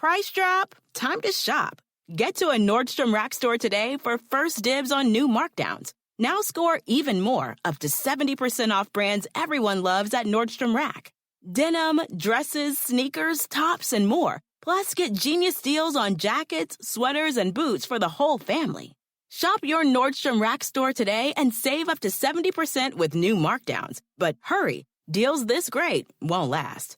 Price drop? Time to shop. Get to a Nordstrom Rack store today for first dibs on new markdowns. Now score even more, up to 70% off brands everyone loves at Nordstrom Rack. Denim, dresses, sneakers, tops, and more. Plus, get genius deals on jackets, sweaters, and boots for the whole family. Shop your Nordstrom Rack store today and save up to 70% with new markdowns. But hurry, deals this great won't last.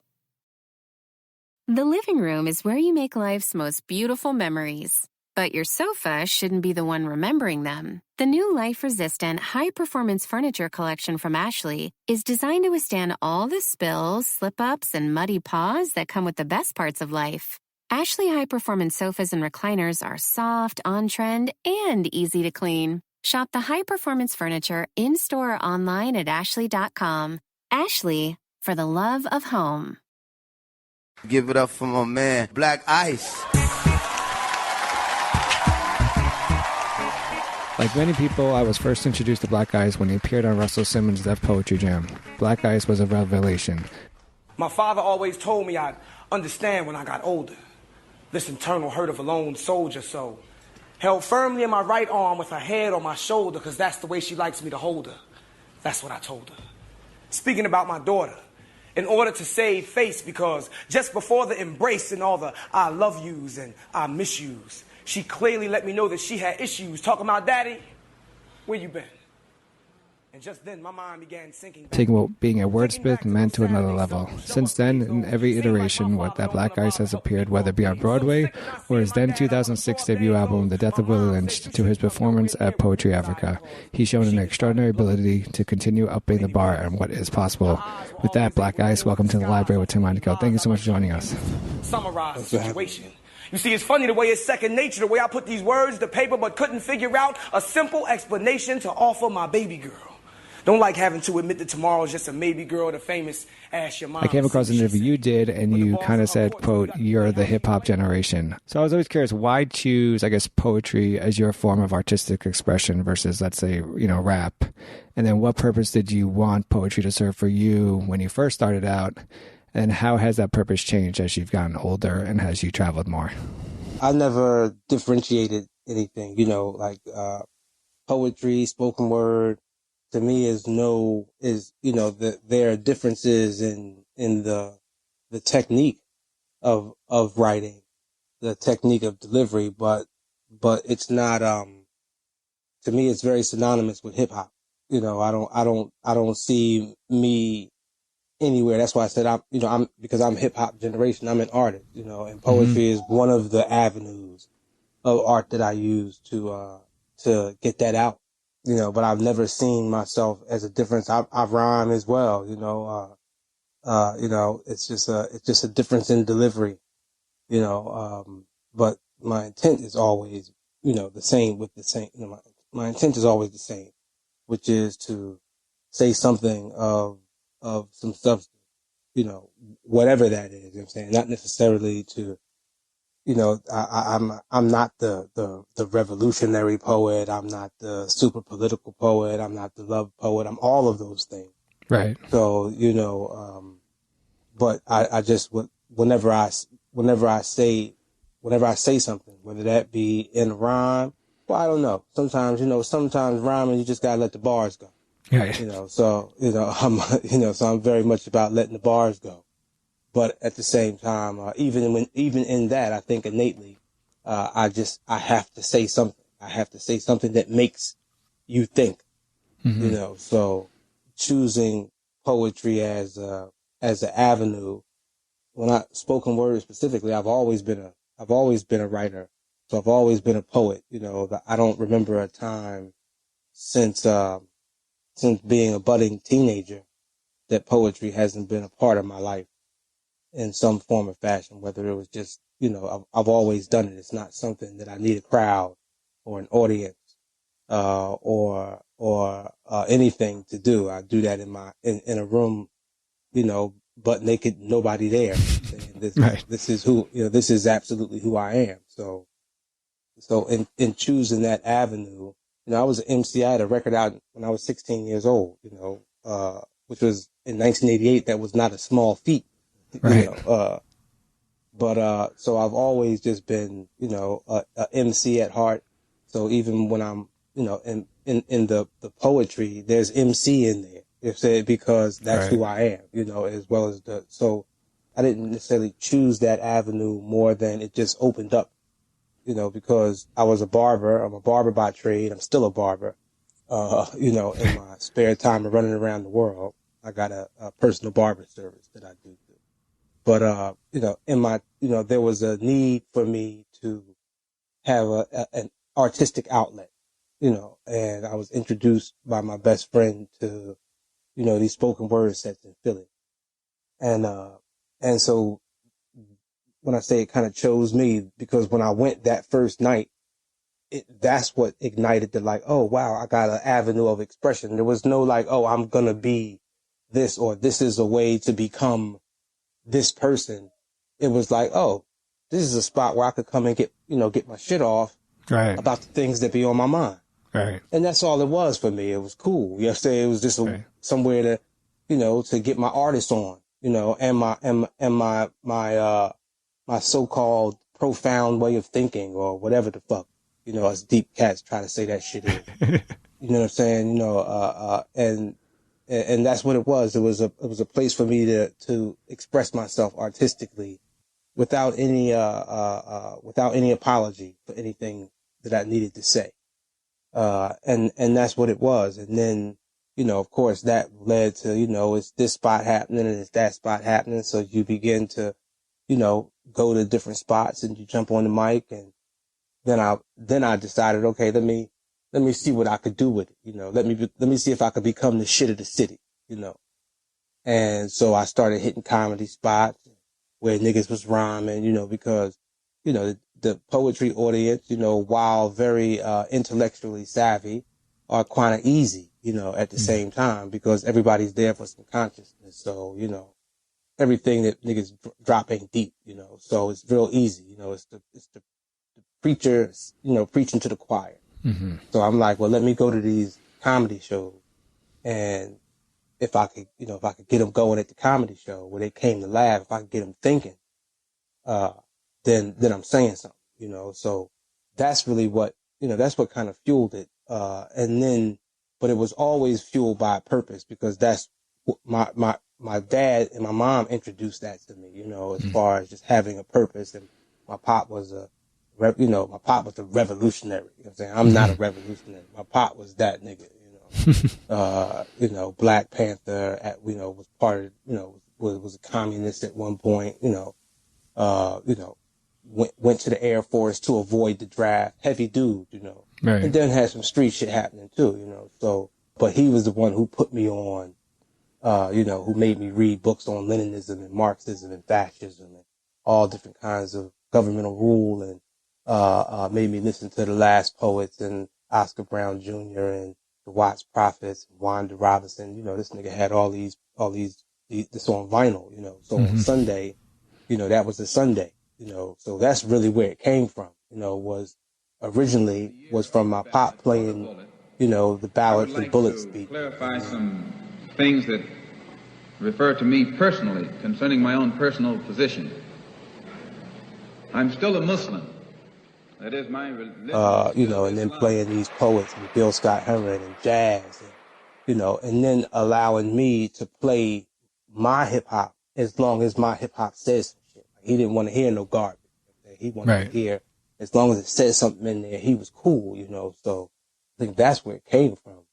The living room is where you make life's most beautiful memories. But your sofa shouldn't be the one remembering them. The new life-resistant, high-performance furniture collection from Ashley is designed to withstand all the spills, slip-ups, and muddy paws that come with the best parts of life. Ashley high-performance sofas and recliners are soft, on-trend, and easy to clean. Shop the high-performance furniture in-store or online at ashley.com. Ashley, for the love of home. Give it up for my man, Black Ice. Like many people, I was first introduced to Black Ice when he appeared on Russell Simmons' Def Poetry Jam. Black Ice was a revelation. My father always told me I'd understand when I got older. This internal hurt of a lone soldier soul. Held firmly in my right arm with her head on my shoulder, because that's the way she likes me to hold her. That's what I told her. Speaking about my daughter, in order to save face, because just before the embrace and all the I love yous and I miss yous, she clearly let me know that she had issues. Talking about, Daddy, where you been? And just then, my mind began sinking. Taking what being a wordsmith meant to another level. Since then, in every iteration, what that Black Ice has appeared, whether it be on Broadway or his then 2006 debut album, The Death of Willie Lynch, to his performance at Poetry Africa, he's shown an extraordinary ability to continue upping the bar and what is possible. With that, Black Ice, welcome to the library with Tim Einenkel. Thank you so much for joining us. Summarize the situation. You see, it's funny the way it's second nature, the way I put these words to paper, but couldn't figure out a simple explanation to offer my baby girl. Don't like having to admit that tomorrow's just a maybe girl, the famous Ask Your Mom. I came across an interview you did, and you kind of said, quote, you're the hip-hop generation. So I was always curious, why choose, I guess, poetry as your form of artistic expression versus, let's say, rap? And then what purpose did you want poetry to serve for you when you first started out? And how has that purpose changed as you've gotten older and as you traveled more? I never differentiated anything, poetry, spoken word. To me, there are differences in the technique of writing, the technique of delivery, but it's not, to me, it's very synonymous with hip hop. I don't see me anywhere. That's why I said because I'm hip hop generation, I'm an artist, and poetry is one of the avenues of art that I use to get that out. But I've never seen myself as a difference. I rhyme as well, it's just a difference in delivery, but my intent is always, the same with the same, my intent is always the same, which is to say something of some substance, whatever that is, I'm saying, not necessarily to, I'm not the revolutionary poet. I'm not the super political poet. I'm not the love poet. I'm all of those things. Right. So, but I just, whenever I say something, whether that be in a rhyme, well, I don't know. Sometimes rhyming, you just gotta let the bars go. Right. So I'm very much about letting the bars go. But at the same time, even in that, I think innately, I have to say something. I have to say something that makes you think, so choosing poetry as an avenue. When I spoken word specifically, I've always been a writer. So I've always been a poet. I don't remember a time since being a budding teenager that poetry hasn't been a part of my life in some form or fashion, whether it was just, I've always done it. It's not something that I need a crowd or an audience, or anything to do. I do that in a room, butt naked, nobody there. This is who, this is absolutely who I am. So in choosing that avenue, I was an MC. I had a record out when I was 16 years old, which was in 1988. That was not a small feat. Right. But, so I've always just been, a MC at heart. So even when I'm, in the poetry, there's MC in there. Because that's who I am, as well as so I didn't necessarily choose that avenue more than it just opened up, because I was a barber. I'm a barber by trade. I'm still a barber. In my spare time of running around the world, I got a personal barber service that I do. But, in my, there was a need for me to have an artistic outlet, and I was introduced by my best friend to, these spoken word sets in Philly. And so when I say it kind of chose me, because when I went that first night, that's what ignited the oh, wow, I got an avenue of expression. There was no oh, I'm going to be this, or this is a way to become this person. It was oh, this is a spot where I could come and get my shit off about the things that be on my mind. Right. And that's all it was for me. It was cool. You know what I'm saying? It was just somewhere to, to get my artist on, and my so-called profound way of thinking, or whatever the fuck, us deep cats try to say that shit is. You know what I'm saying? And that's what it was. It was a place for me to express myself artistically without any apology for anything that I needed to say. And that's what it was. And then, of course that led to, it's this spot happening and it's that spot happening. So you begin to, go to different spots and you jump on the mic. And then I decided, okay, let me see what I could do with it. Let me see if I could become the shit of the city, And so I started hitting comedy spots where niggas was rhyming, because, the poetry audience, while very intellectually savvy, are kind of easy, at the same time, because everybody's there for some consciousness. So, everything that niggas drop ain't deep, so it's real easy, it's the preacher, preaching to the choir. Mm-hmm. So I'm like, well, let me go to these comedy shows, and if I could get them going at the comedy show where they came to laugh, if I could get them thinking, then I'm saying something, so that's really what, that's what kind of fueled it. But it was always fueled by a purpose, because that's my dad and my mom introduced that to me, as far as just having a purpose. And my pop was a revolutionary. You know what I'm saying? I'm not a revolutionary. My pop was that nigga, Black Panther was part of, was a communist at one point, went to the Air Force to avoid the draft. Heavy dude, right. And then had some street shit happening too, so, but he was the one who put me on, who made me read books on Leninism and Marxism and fascism and all different kinds of governmental rule, and made me listen to The Last Poets and Oscar Brown Jr. and the Watts Prophets, Wanda Robinson. This nigga had all these this on vinyl, so on Sunday, that was a Sunday, so that's really where it came from, was originally was from my pop playing, the ballad for Bullets beat. Clarify some things that refer to me personally concerning my own personal position. I'm still a Muslim. That is my religion. And then playing these poets and Gil Scott Heron and jazz, and then allowing me to play my hip hop as long as my hip hop says some shit. He didn't want to hear no garbage. He wanted to hear, as long as it said something in there, he was cool, so I think that's where it came from.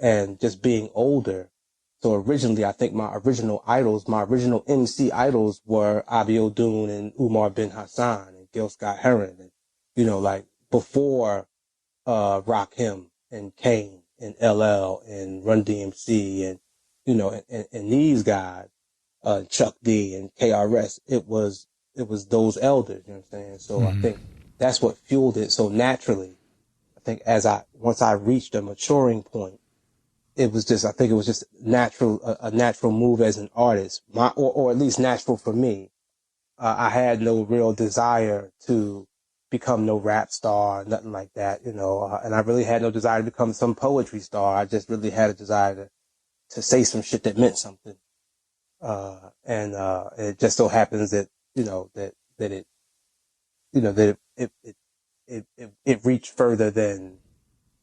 And just being older. So originally, I think my original MC idols were Abi O'Doon and Umar bin Hassan and Gil Scott Heron, and, before, Rakim and Kane and LL and Run DMC and, and these guys, Chuck D and KRS, it was those elders, you know what I'm saying? So I think that's what fueled it so naturally. I think once I reached a maturing point, it was just natural, a natural move as an artist, or at least natural for me. I had no real desire to become no rap star, nothing like that, and I really had no desire to become some poetry star. I just really had a desire to say some shit that meant something. And it just so happens that, it reached further than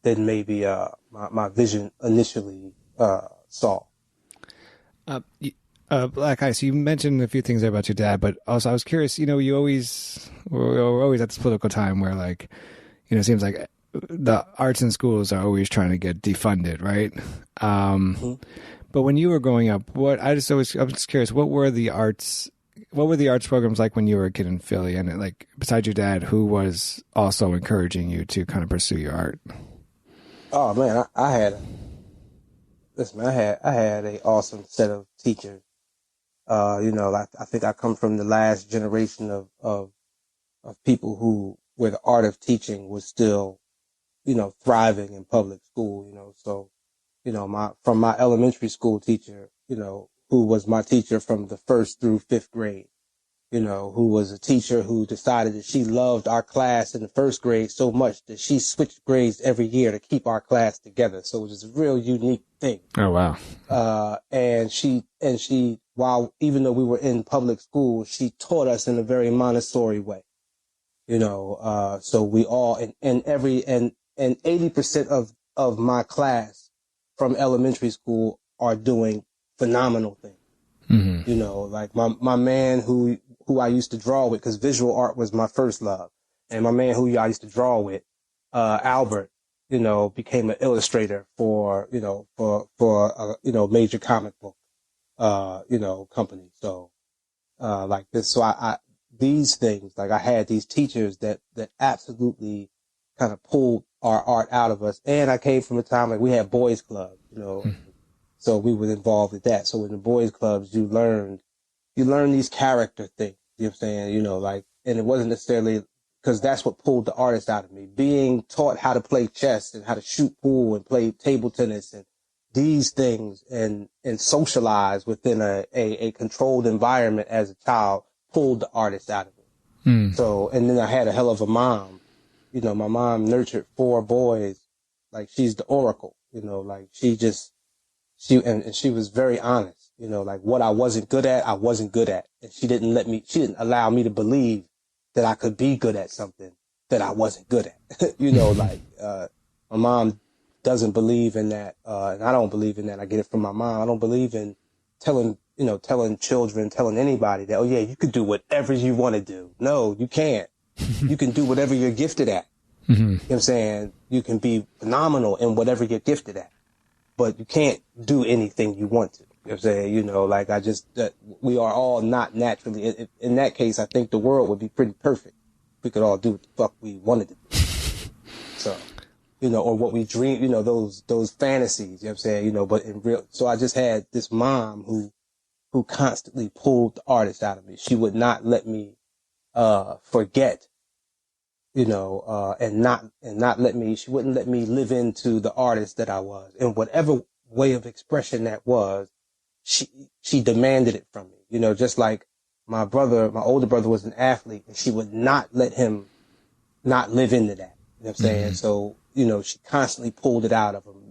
maybe my vision initially saw. Black Ice, you mentioned a few things there about your dad, but also I was curious, we're always at this political time where, like, it seems like the arts in schools are always trying to get defunded, right? But when you were growing up, I'm just curious, what were the arts programs like when you were a kid in Philly? And, like, besides your dad, who was also encouraging you to kind of pursue your art? Oh man, I had an awesome set of teachers. I think I come from the last generation of people where the art of teaching was still, thriving in public school, so, from my elementary school teacher, who was my teacher from the 1st through 5th grade, who was a teacher who decided that she loved our class in the 1st grade so much that she switched grades every year to keep our class together. So it was a real unique thing. Oh, wow. And she, while, even though we were in public school, she taught us in a very Montessori way, so we all, and 80% of my class from elementary school are doing phenomenal things. Mm-hmm. Like my man who I used to draw with, because visual art was my first love. And my man who I used to draw with, Albert, became an illustrator for a major comic book, company. So, like this, so I these things, like I had these teachers that absolutely kind of pulled our art out of us. And I came from a time like we had boys clubs, so we were involved with that. So in the boys clubs, you learn these character things, you know what I'm saying? Like, and it wasn't necessarily because that's what pulled the artist out of me, being taught how to play chess and how to shoot pool and play table tennis and these things and socialize within a controlled environment as a child pulled the artist out of me. So, and then I had a hell of a mom. My mom nurtured 4 boys. Like, she's the oracle, like she was very honest, like what I wasn't good at, I wasn't good at. And she didn't allow me to believe that I could be good at something that I wasn't good at. My mom doesn't believe in that. And I don't believe in that. I get it from my mom. I don't believe in telling children, telling anybody that, oh yeah, you could do whatever you want to do. No, you can't. You can do whatever you're gifted at. Mm-hmm. You know what I'm saying? You can be phenomenal in whatever you're gifted at, but you can't do anything you want to. You know what I'm saying? Like we are all not naturally, in that case, I think the world would be pretty perfect. We could all do what the fuck we wanted to do. So, or what we dream, those fantasies, you know what I'm saying? But in real, so I just had this mom who constantly pulled the artist out of me. She would not let me forget, and not let me, she wouldn't let me live into the artist that I was. And whatever way of expression that was, she demanded it from me. Just like my older brother was an athlete, and she would not let him not live into that. You know what I'm saying? Mm-hmm. So, she constantly pulled it out of him,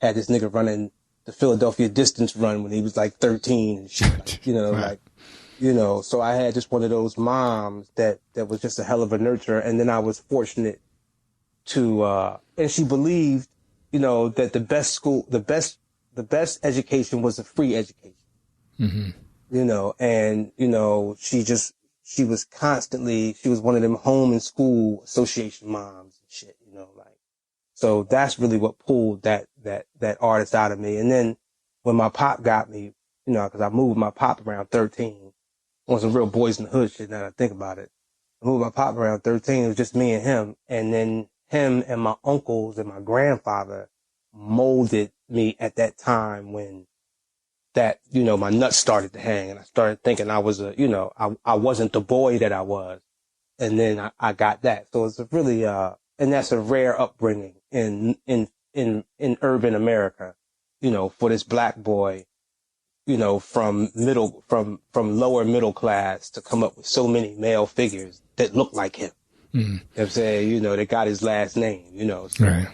had this nigga running the Philadelphia distance run when he was like 13 and shit, right. So I had just one of those moms that was just a hell of a nurturer. And then I was fortunate to, and she believed, that the best education was a free education, mm-hmm. And, she was one of them home and school association moms and shit, so that's really what pulled that artist out of me. And then when my pop got me, cause I moved my pop around 13 on some real boys in the hood shit now that I think about it. I moved my pop around 13. It was just me and him. And then him and my uncles and my grandfather molded me at that time when that, my nuts started to hang and I started thinking I was I wasn't the boy that I was. And then I got that. So it's a really, and that's a rare upbringing in urban America, for this black boy, from lower middle class to come up with so many male figures that look like him. Mm-hmm. You know what I'm saying? They got his last name, So, right.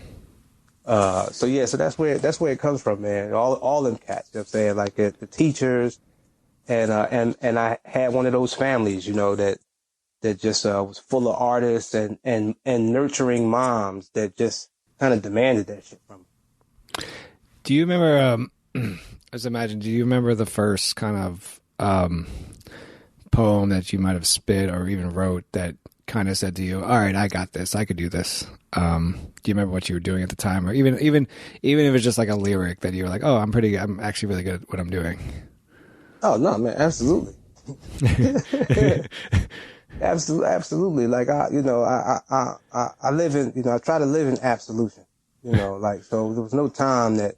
So that's where it comes from, man. All them cats, you know what I'm saying? Like the teachers And I had one of those families, you know, that just was full of artists and nurturing moms that just kind of demanded that shit from me. Do you remember, do you remember the first kind of poem that you might have spit or even wrote that kind of said to you, all right, I got this, I could do this? Do you remember what you were doing at the time? Or even if it's just like a lyric that you were like, oh, I'm actually really good at what I'm doing? Oh, no, man, absolutely. Absolutely. Like, I live in, you know, I try to live in absolution, you know, like, so there was no time that,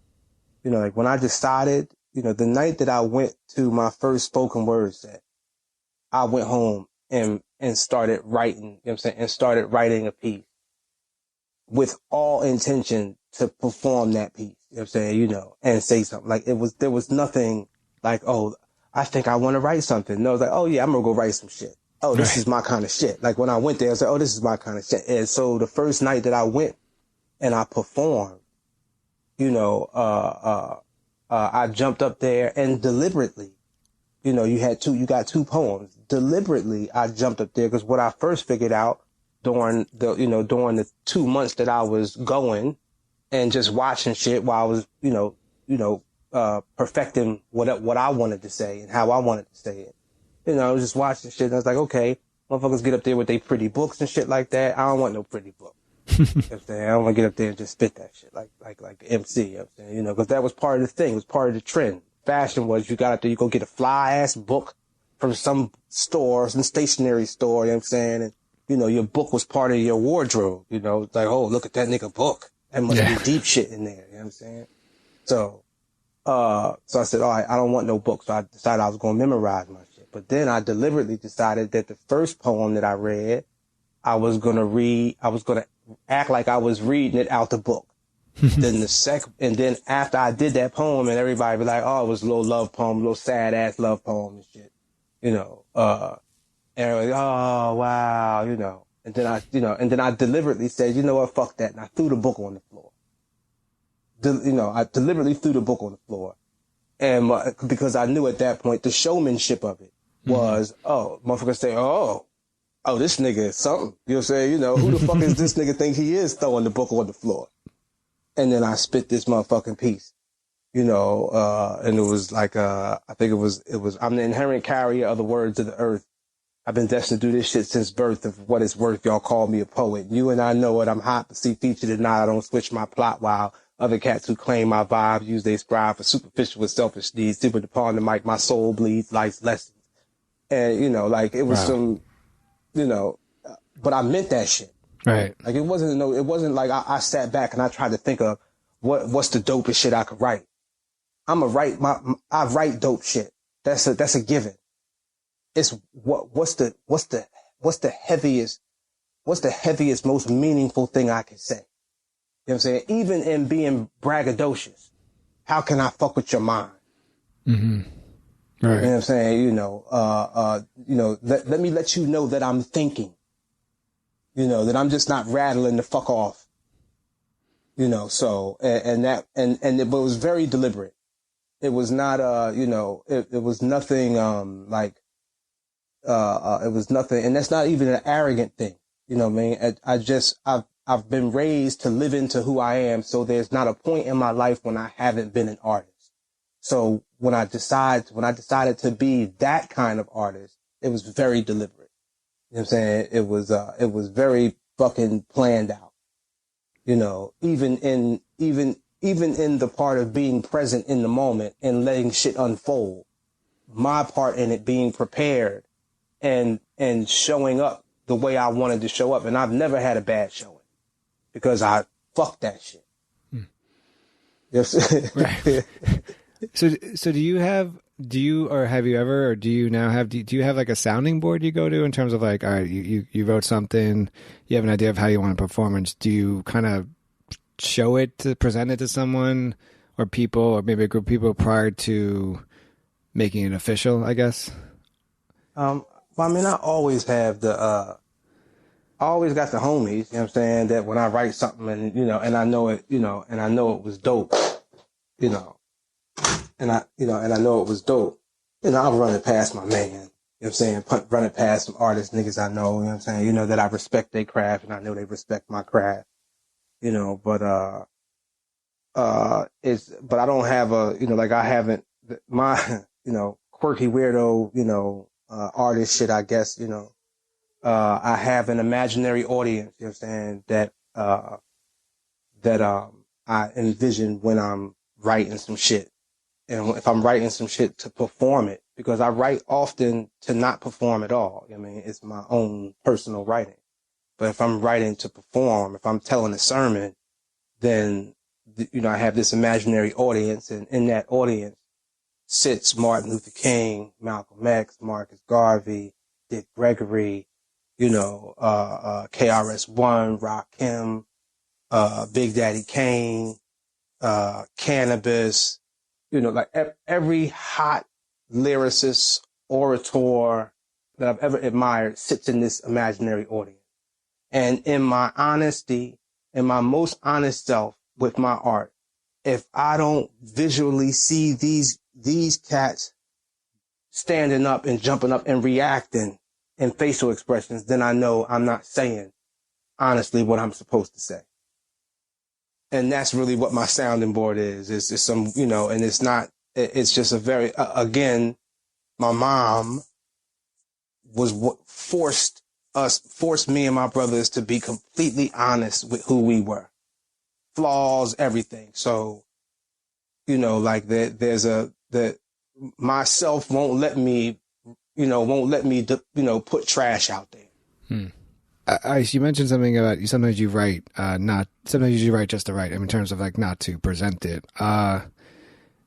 you know, like when I decided, you know, the night that I went to my first spoken word set, I went home and started writing, you know what I'm saying, and started writing a piece with all intention to perform that piece, you know what I'm saying, you know, and say something. Like there was nothing like, oh, I think I want to write something. No, it was like, oh yeah, I'm going to go write some shit. Oh, this is my kind of shit. Like when I went there, I was like, oh, this is my kind of shit. And so the first night that I went and I performed, you know, I jumped up there and deliberately, you know, you got two poems. Deliberately, I jumped up there because what I first figured out during the 2 months that I was going and just watching shit while I was, perfecting what I wanted to say and how I wanted to say it. You know, I was just watching shit and I was like, okay, motherfuckers get up there with their pretty books and shit like that. I don't want no pretty book. You know what I'm saying? I don't want to get up there and just spit that shit like MC, you know what I'm saying? You know, because that was part of the thing. It was part of the trend. Fashion was you got up there, you go get a fly ass book from some store, some stationery store, you know what I'm saying? And, you know, your book was part of your wardrobe, you know, it's like, oh, look at that nigga book. That must be deep shit in there, you know what I'm saying? So I said, all right, I don't want no book. So I decided I was going to memorize my shit. But then I deliberately decided that the first poem that I read, I was going to act like I was reading it out the book. Then and then after I did that poem and everybody be like, oh, it was a little love poem, a little sad ass love poem and shit, you know, and everybody, oh, wow, you know, and then I deliberately said, you know what, fuck that. And I threw the book on the floor. I deliberately threw the book on the floor. And because I knew at that point the showmanship of it was, oh, motherfuckers say, oh, this nigga is something. You know what I'm saying? You know, who the fuck is this nigga think he is throwing the book on the floor? And then I spit this motherfucking piece, you know, and it was like, I think it was, I'm the inherent carrier of the words of the earth. I've been destined to do this shit since birth. Of what it's worth, y'all call me a poet. You and I know it. I'm hot to see featured or not. I don't switch my plot while other cats who claim my vibe use they scribe for superficial with selfish needs. Stupid upon the mic, my soul bleeds life's lessons. And, you know, like it was some, you know, but I meant that shit. Right. Like it wasn't like I sat back and I tried to think of what's the dopest shit I could write. I write dope shit. That's a given. It's what's the heaviest, most meaningful thing I can say. You know what I'm saying? Even in being braggadocious, how can I fuck with your mind? Mm-hmm. Right. You know what I'm saying? Let me let you know that I'm thinking. You know, that I'm just not rattling the fuck off. You know, so, it was very deliberate. It was not, it was nothing, it was nothing, and that's not even an arrogant thing. You know what I mean? I've been raised to live into who I am. So there's not a point in my life when I haven't been an artist. So when I decided to be that kind of artist, it was very deliberate. You know what I'm saying? It was very fucking planned out. You know, even in the part of being present in the moment and letting shit unfold, my part in it being prepared and showing up the way I wanted to show up. And I've never had a bad showing because I fucked that shit. Yes. Right. So do you have like a sounding board you go to in terms of like, all right, you wrote something, you have an idea of how you want a performance. Do you kind of show it to present it to someone or people, or maybe a group of people prior to making it official, I guess? Well, I mean, I always have I always got the homies, you know what I'm saying, that when I write something and, you know, and I know it, you know, and I know it was dope, you know, and I know it was dope, I'll run it past my man. You know what I'm saying? Run it past some artists, niggas I know, you know what I'm saying? You know, that I respect their craft and I know they respect my craft, you know, but I don't have I haven't, my, quirky weirdo, artist shit, I guess, I have an imaginary audience, you know what I'm saying, that I envision when I'm writing some shit. And if I'm writing some shit to perform it, because I write often to not perform at all. I mean, it's my own personal writing. But if I'm writing to perform, if I'm telling a sermon, then, I have this imaginary audience, and in that audience sits Martin Luther King, Malcolm X, Marcus Garvey, Dick Gregory, KRS-One, Rakim, Big Daddy Kane, Cannabis, every hot lyricist, orator that I've ever admired sits in this imaginary audience. And in my honesty, in my most honest self with my art, if I don't visually see these cats standing up and jumping up and reacting in facial expressions, then I know I'm not saying honestly what I'm supposed to say. And that's really what my sounding board is. It's just some, and it's just a very, again, my mom was what forced me and my brothers to be completely honest with who we were. Flaws, everything. So, myself won't let me put trash out there. You mentioned something about sometimes you write, sometimes you write just to write, in terms of not to present it.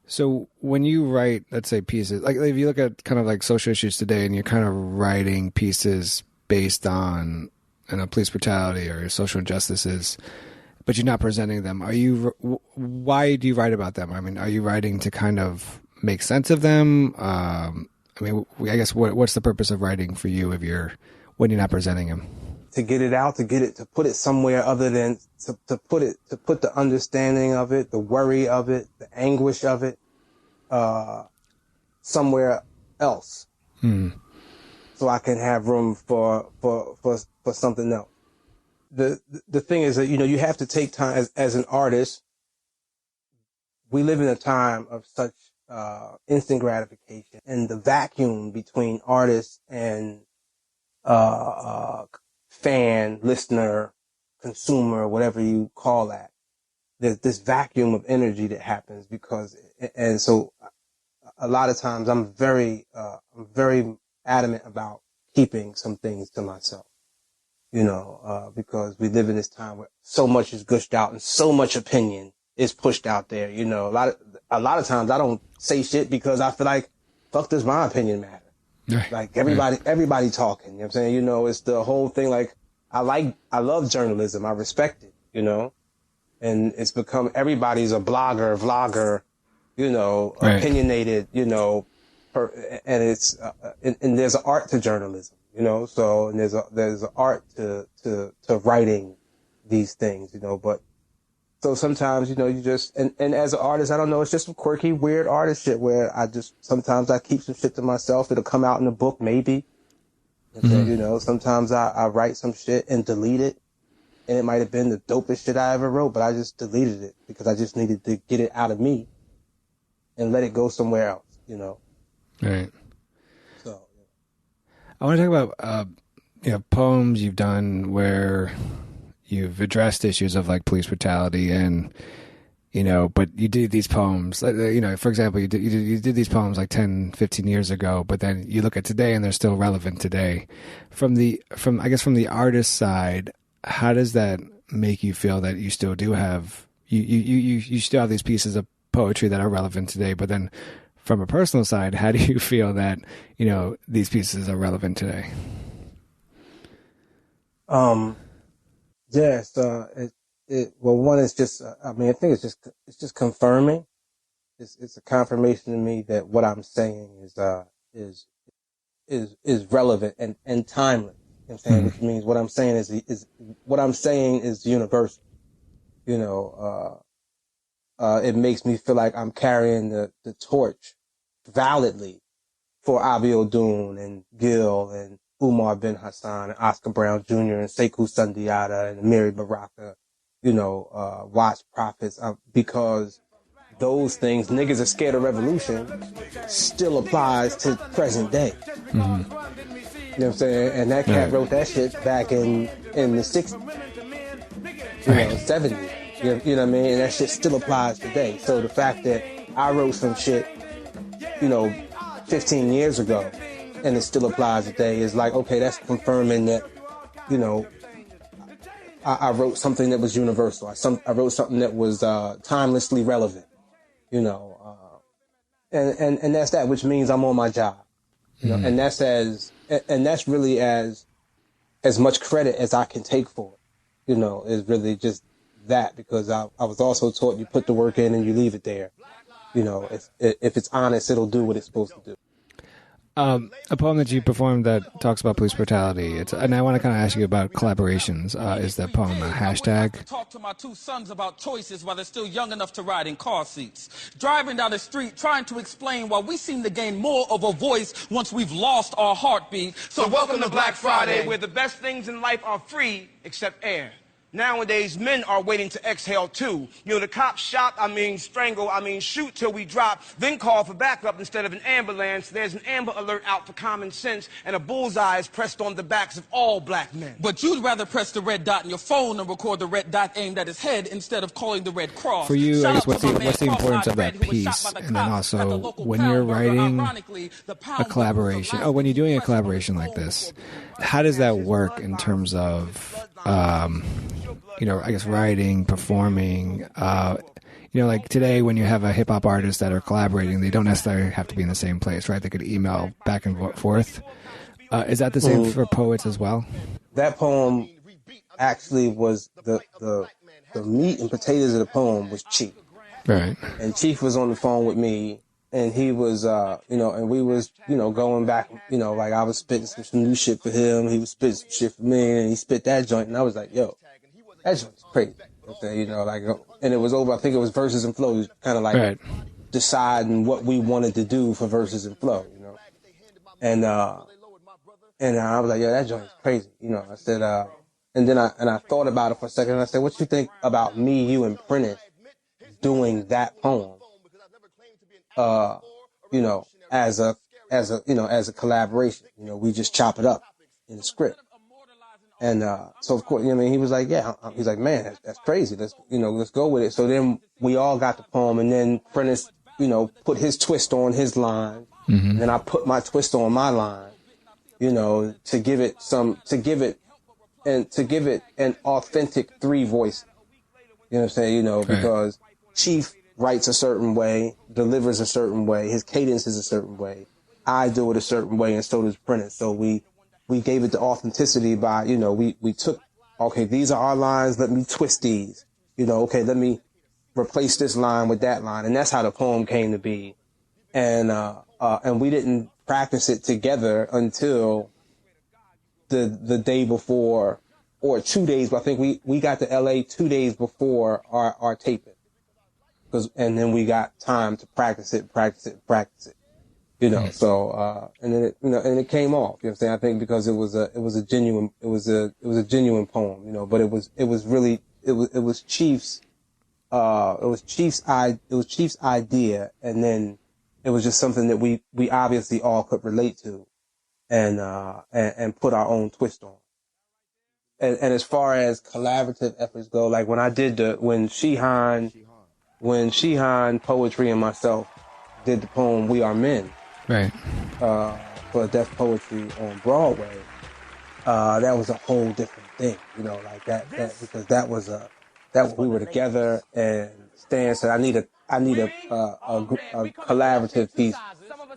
So when you write, let's say, pieces, like if you look at kind of like social issues today and you're kind of writing pieces based on, police brutality or social injustices, but you're not presenting them, why do you write about them? Are you writing to kind of make sense of them? I guess what's the purpose of writing for you when you're not presenting them? To get it out, to put it somewhere other than to put the understanding of it, the worry of it, the anguish of it, somewhere else. So I can have room for something else. The thing is that, you have to take time as an artist. We live in a time of such, instant gratification, and the vacuum between artists and, fan, listener, consumer, whatever you call that. There's this vacuum of energy that happens and so a lot of times I'm very adamant about keeping some things to myself, because we live in this time where so much is gushed out and so much opinion is pushed out there. A lot of times I don't say shit because I feel like, fuck, does my opinion matter? Like everybody talking, you know what I'm saying? It's the whole thing. Like, I love journalism. I respect it, and it's become, everybody's a blogger, vlogger, opinionated, and it's, and there's an art to journalism, so, and there's an art to writing these things, but so sometimes, you just, and as an artist, I don't know, it's just some quirky, weird artist shit where sometimes I keep some shit to myself. It'll come out in a book, maybe. Mm-hmm. Sometimes I write some shit and delete it, and it might have been the dopest shit I ever wrote, but I just deleted it because I just needed to get it out of me and let it go somewhere else, Right. So, I want to talk about, poems you've done where you've addressed issues of like police brutality and, but you did these poems, for example, you did these poems like 10, 15 years ago, but then you look at today and they're still relevant today. From the artist side, how does that make you feel that you still do have, you still have these pieces of poetry that are relevant today, but then from a personal side, how do you feel that, these pieces are relevant today? Yes, well, one is just, I think it's just confirming. It's a confirmation to me that what I'm saying is relevant and timely. You know what I'm saying? Which means what I'm saying is universal. It makes me feel like I'm carrying the torch validly for Abiel Dune and Gil and Umar bin Hassan and Oscar Brown Jr. and Sekou Sundiata and Mary Baraka, Watch Prophets, because those things, niggas are scared of revolution, still applies to present day. Mm-hmm. You know what I'm saying? And that cat wrote that shit back in the 60s, 70s. You know what I mean? And that shit still applies today. So the fact that I wrote some shit, 15 years ago, and it still applies today is like, okay, that's confirming that, I wrote something that was universal. I wrote something that was timelessly relevant, and that's that, which means I'm on my job, and that's really as much credit as I can take for it, is really just that, because I was also taught you put the work in and you leave it there. If it's honest, it'll do what it's supposed to do. A poem that you performed that talks about police brutality. And I want to kind of ask you about collaborations. Is that poem a hashtag? Talk to my two sons about choices while they're still young enough to ride in car seats. Driving down the street, trying to explain why we seem to gain more of a voice once we've lost our heartbeat. So welcome to Black Friday, where the best things in life are free except air. Nowadays, men are waiting to exhale too. The cops shot, strangle, shoot till we drop, then call for backup instead of an ambulance. There's an Amber Alert out for common sense, and a bullseye is pressed on the backs of all black men. But you'd rather press the red dot in your phone and record the red dot aimed at his head instead of calling the Red Cross. For you, I guess, what's the importance of that piece? And then also, when you're writing a collaboration, when you're doing a collaboration like this, how does that work in terms of, I guess writing, performing, like today when you have a hip hop artist that are collaborating, they don't necessarily have to be in the same place, right? They could email back and forth. Is that the same for poets as well? That poem actually was the meat and potatoes of the poem was Chief. Right. And Chief was on the phone with me, and he was, and we was, going back, like I was spitting some new shit for him. He was spitting some shit for me, and he spit that joint, and I was like, yo, that joint's crazy. Okay, and it was over. I think it was Verses and Flow. He was kind of like deciding what we wanted to do for Verses and Flow, and I was like, yeah, that joint's crazy. I said, and then I thought about it for a second, and I said, what you think about me, you, and Prentice doing that poem? As a collaboration, we just chop it up in the script. And, so of course, he was like, yeah, he's like, man, that's crazy. Let's go with it. So then we all got the poem, and then Prentice, put his twist on his line. Mm-hmm. And then I put my twist on my line, to give it an authentic three voice. You know what I'm saying? Because Chief writes a certain way, delivers a certain way, his cadence is a certain way, I do it a certain way, and so does Prentice. So we gave it the authenticity by, we took, okay, these are our lines, let me twist these, okay, let me replace this line with that line. And that's how the poem came to be. And we didn't practice it together until the day before, or 2 days, but I think we got to LA 2 days before our taping. And then we got time to practice it. So, and then and it came off, you know what I'm saying? I think because it was a genuine poem, but it was Chief's idea. And then it was just something that we obviously all could relate to and put our own twist on. And as far as collaborative efforts go, like when Sheehan Poetry and myself did the poem We Are Men, right, for Deaf Poetry on Broadway, that was a whole different thing, like that because that was we were together, and Stan said I need a collaborative piece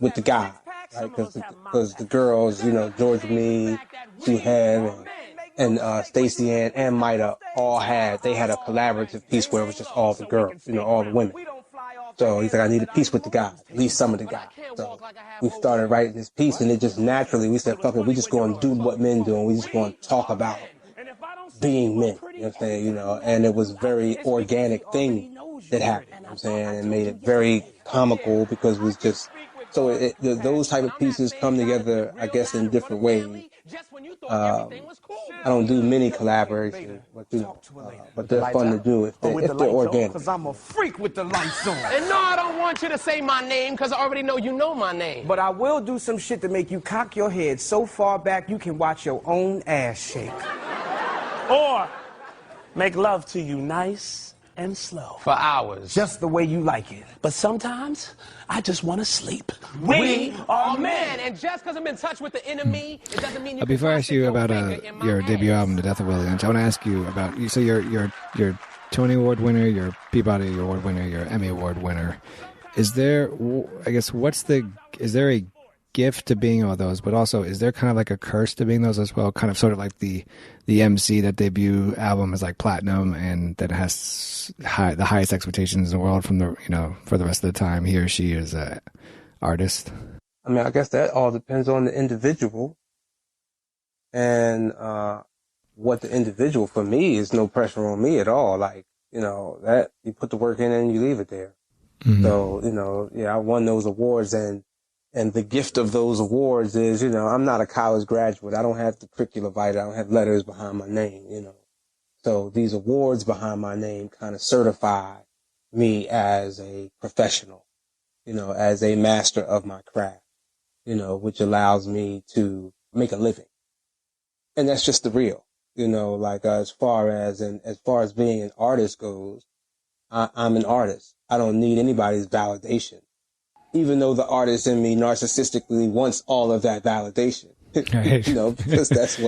with the guy, right? Because the girls, Georgia Me, Suhan, and Stacey Ann and Maida they had a collaborative piece where it was just all the girls, all the women. So he's like, I need a piece with the guys, at least some of the guys. So we started writing this piece, and it just naturally, we said, fuck it, we just going to do what men do, and we just going to talk about being men, you know what I'm saying, and it was a very organic thing that happened, you know what I'm saying, and made it very comical because it was just those type of pieces come together, I guess, in different ways. I don't do many collaborations, but they're fun to do if they're organic. Because I'm a freak with the lights on. And no, I don't want you to say my name because I already know you know my name. But I will do some shit to make you cock your head so far back you can watch your own ass shake. Or make love to you nice and slow. For hours. Just the way you like it. But sometimes, I just want to sleep. We are men. And just because I'm in touch with the enemy, it doesn't mean you Before I ask you about your debut album, The Death of Willie Lynch, I want to ask you about, so you're Tony Award winner, you're Peabody Award winner, you're Emmy Award winner. Is there, I guess, is there a gift to being all those, but also is there kind of like a curse to being those as well? Kind of sort of like the MC, that debut album is like platinum and that has the highest expectations in the world from the, for the rest of the time he or she is a artist. I mean, I guess that all depends on the individual and, what the individual. For me, is no pressure on me at all. Like, that you put the work in and you leave it there. Mm-hmm. So, I won those awards and the gift of those awards is, I'm not a college graduate. I don't have the curricula vitae. I don't have letters behind my name, So these awards behind my name kind of certify me as a professional, as a master of my craft, which allows me to make a living. And that's just the real, as far as being an artist goes, I'm an artist. I don't need anybody's validation. Even though the artist in me narcissistically wants all of that validation, because that's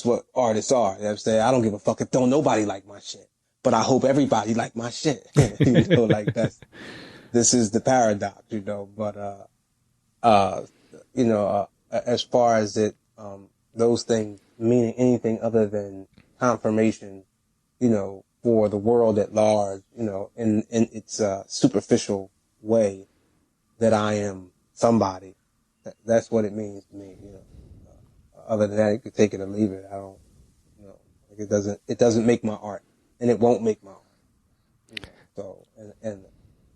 what artists are. You know what I'm saying? I don't give a fuck if don't nobody like my shit, but I hope everybody like my shit. This is the paradox, but, as far as it, those things meaning anything other than confirmation, for the world at large, in its, superficial way, that I am somebody. That's what it means to me, Other than that, you could take it or leave it. I don't, it doesn't make my art, and it won't make my art. So, and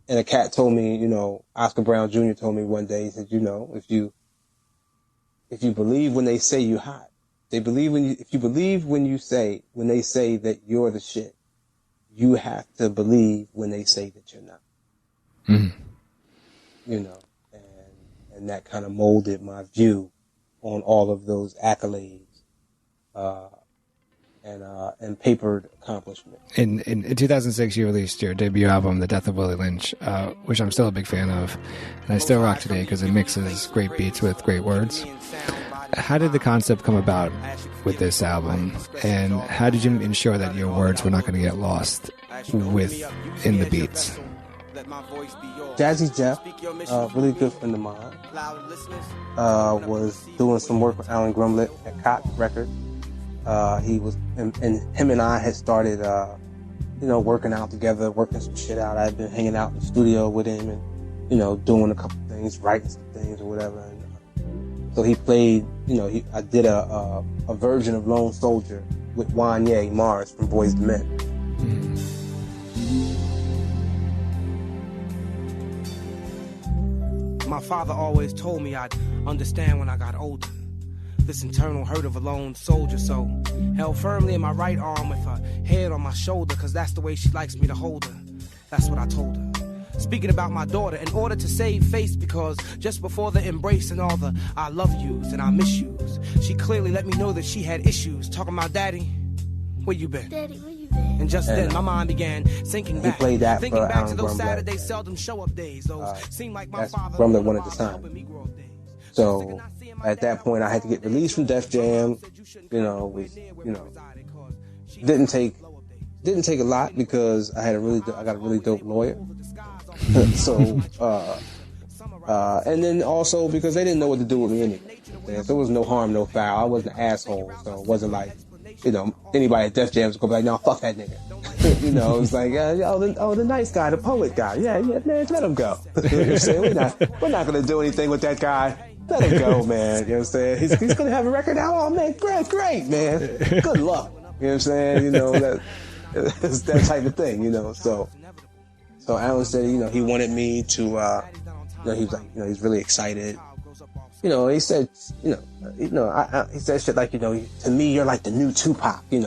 a cat told me, Oscar Brown Jr. told me one day, he said, if you believe when they say you hot, if you believe when they say that you're the shit, you have to believe when they say that you're not. Mm-hmm. And that kind of molded my view on all of those accolades, and papered accomplishments. In 2006, you released your debut album, The Death of Willie Lynch, which I'm still a big fan of, and I still rock today because it mixes great beats with great words. How did the concept come about with this album, and how did you ensure that your words were not going to get lost in the beats? Jazzy Jeff, a really good friend of mine, was doing some work with Alan Grumlett at Cotton Records. He was, and him and I had started, working out together, working some shit out. I had been hanging out in the studio with him and, doing a couple things, writing some things or whatever. And, so he played, I did a version of Lone Soldier with Wanye Morris from Boyz II Men. My father always told me I'd understand when I got older. This internal hurt of a lone soldier, so held firmly in my right arm with her head on my shoulder, cause that's the way she likes me to hold her. That's what I told her. Speaking about my daughter, in order to save face, because just before the embrace and all the I love yous and I miss yous, she clearly let me know that she had issues. Talking about, Daddy, where you been? Daddy, where you been? And just then my mind began sinking back. He played that thinking for back Alan to those Grumlett. Saturday seldom show up days. Those seemed like my father. Grumlett wanted to sign. So at that point, I had to get released from Def Jam. Didn't take a lot because I got a really dope lawyer. So and then also because they didn't know what to do with me anyway. So there was no harm, no foul. I wasn't an asshole, so it wasn't like anybody at Def Jam was gonna be like, no, fuck that nigga. It was like, the nice guy, the poet guy. Yeah, man, let him go. You know what I'm saying? We're not gonna do anything with that guy. Let him go, man. You know what I'm saying? He's gonna have a record now. Oh man, great, man. Good luck. You know what I'm saying? It's that type of thing, So Alan said, he wanted me to, he was like, he's really excited. He said, he said shit like, to me, you're like the new Tupac, And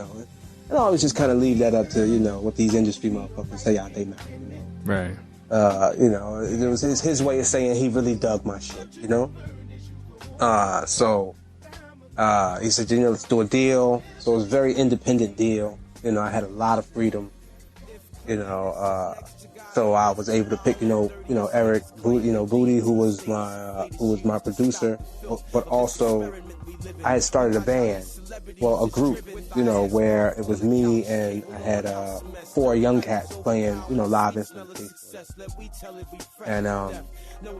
I always just kind of leave that up to, what these industry motherfuckers say out they mouth, Right. It was his way of saying he really dug my shit, So he said, let's do a deal. So it was a very independent deal. I had a lot of freedom, so I was able to pick, Eric, Booty, who was my producer, but also I had started a band, a group, where it was me and I had 4 young cats playing, live instruments.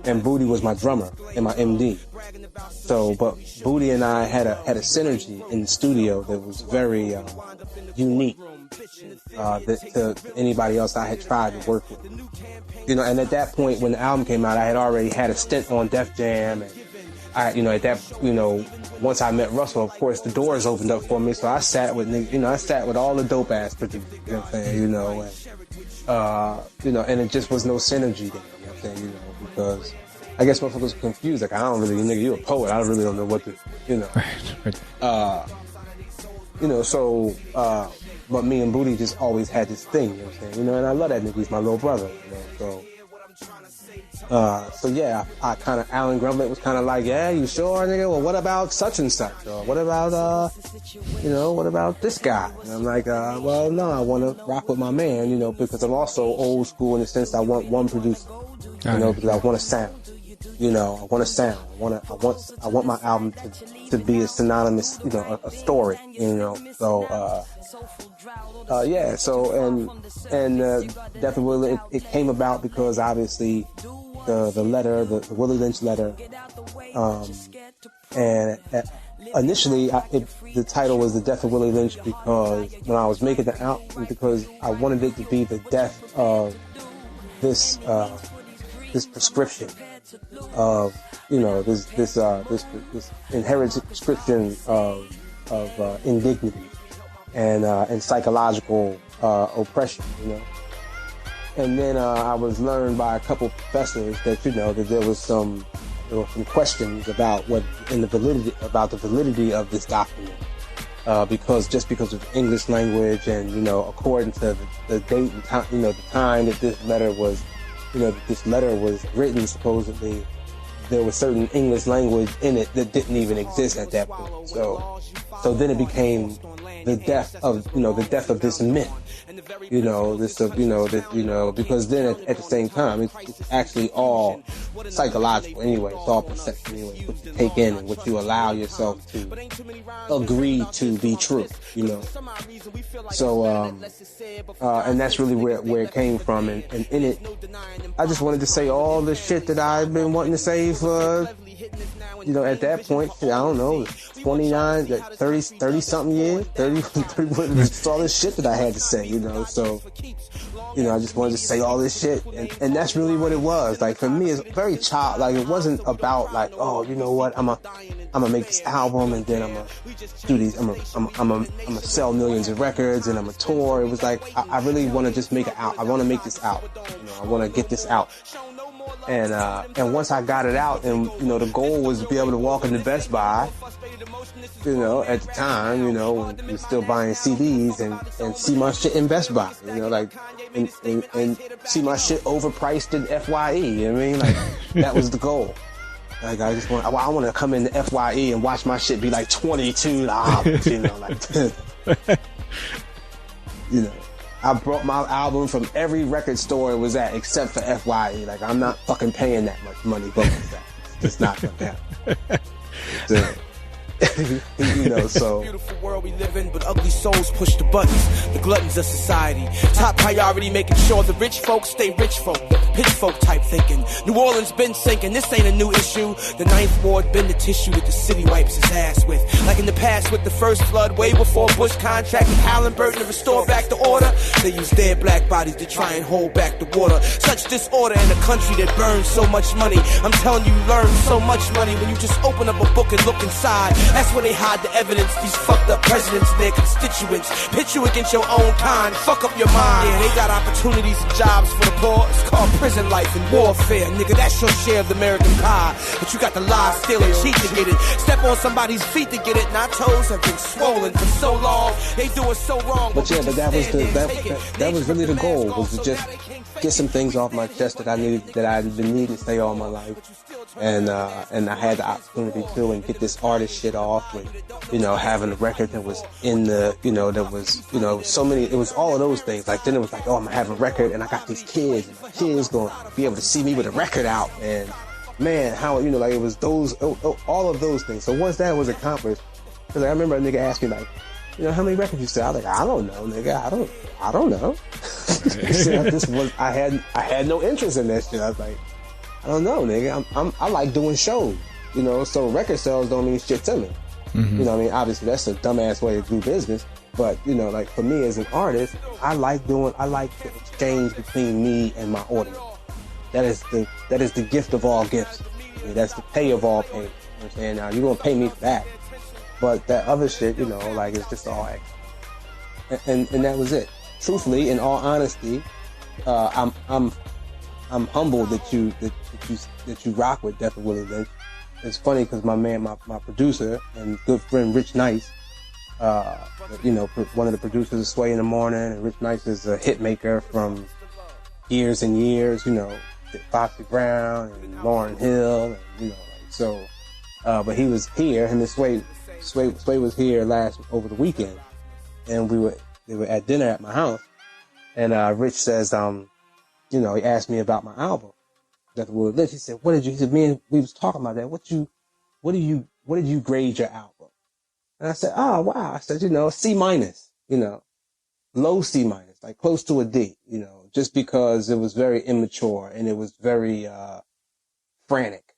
And Booty was my drummer and my MD. So, but Booty and I had a synergy in the studio that was very unique to anybody else I had tried to work with. And at that point when the album came out, I had already had a stint on Def Jam, and once I met Russell, of course, the doors opened up for me. So I sat with all the dope ass producers, and it just was no synergy there, because I guess motherfuckers were confused. Like, I don't really, nigga, you a poet. I really don't know what to, but me and Booty just always had this thing, and I love that nigga. He's my little brother, So yeah, I kind of, Alan Grumblet was kind of like, yeah, you sure, nigga? Well, what about such and such? Or what about, what about this guy? And I'm like, well, no, I want to rock with my man, because I'm also old school in the sense I want one producer, because I want to sound, I want to sound. I want my album to be a synonymous, a story, So, definitely it came about because obviously the letter, the Willie Lynch letter, and initially the title was The Death of Willie Lynch because when I was making the album, because I wanted it to be the death of this prescription of this inherited prescription of indignity and psychological oppression, And then I was learned by a couple professors that that there were some questions about the validity of this document, because of the English language and according to the date and time, the time that this letter was, this letter was written, supposedly there was certain English language in it that didn't even exist at that point. So then it became the death of this myth, because then at the same time, it's actually all psychological anyway. It's all perception anyway. What you take in and what you allow yourself to agree to be true, So, and that's really where it came from. And in it, I just wanted to say all the shit that I've been wanting to say for, at that point, I don't know, 29, 30 something years, 30 all this shit that I had to say, So, I just wanted to say all this shit, and that's really what it was. Like, for me, it's very child. Like, it wasn't about like, oh, you know what, I'm gonna make this album and then I'm gonna do these. I'm gonna sell millions of records and I'm gonna tour. It was like I really want to just make it out. I want to make this out. I want to get this out. And once I got it out, and the goal was to be able to walk into Best Buy, at the time, when we were still buying CDs and see my shit in Best Buy, and see my shit overpriced in FYE. You know what I mean? Like, that was the goal. Like, I want to come into FYE and watch my shit be like $22, I brought my album from every record store it was at, except for FYE. Like, I'm not fucking paying that much money for that. It's not gonna happen. So. Beautiful world we live in, but ugly souls push the buttons. The gluttons of society. Top priority, making sure the rich folks stay rich folk. Pitch folk type thinking. New Orleans been sinking. This ain't a new issue. The Ninth Ward been the tissue that the city wipes his ass with. Like in the past with the first flood, way before Bush contracted Halliburton to restore back the order. They use dead black bodies to try and hold back the water. Such disorder in a country that burns so much money. I'm telling you, learn so much money when you just open up a book and look inside. That's where they hide the evidence. These fucked up presidents and their constituents pit you against your own kind, fuck up your mind. Yeah, they got opportunities and jobs for the poor. It's called prison life and warfare, nigga. That's your share of the American pie. But you got to lie, steal, and cheat to get it. Step on somebody's feet to get it. And our toes have been swollen for so long. They do it so wrong. But yeah, but that was really the goal, was to just get some things off my chest that I'd been needing to say all my life. And I had the opportunity to, and get this artist shit off with, you know, having a record that was in the, you know, that was, you know, so many, it was all of those things. Like, then it was like, oh, I'm gonna have a record, and I got these kids, and my kids gonna be able to see me with a record out. And man, how, you know, like, it was those, all of those things. So once that was accomplished, because I remember a nigga asked me, like, you know, how many records you sell? I was like, I don't know, nigga. I don't know. I had no interest in that shit. I was like, I don't know, nigga. I like doing shows, you know, so record sales don't mean shit to me. Mm-hmm. You know what I mean? Obviously, that's a dumbass way to do business. But, you know, like, for me as an artist, I like the exchange between me and my audience. That is the gift of all gifts. I mean, that's the pay of all pay. You know what I'm saying? Now, you're going to pay me for that. But that other shit, you know, like, it's just all extra. And that was it. Truthfully, in all honesty, I'm humbled that you rock with Death of Willie Lynch. It's funny because my producer and good friend Rich Nice, you know, one of the producers of Sway in the Morning, and Rich Nice is a hit maker from years and years, you know, Foxy Brown and Lauryn Hill, and, you know, like, so, but he was here, him and Sway was here over the weekend, and they were at dinner at my house, and Rich says, you know, he asked me about my album, Death of Willie Lynch. He said, he said, me and we was talking about that. What did you grade your album? And I said, oh, wow. I said, you know, C-, you know, low C-, like close to a D, you know, just because it was very immature and it was very, frantic,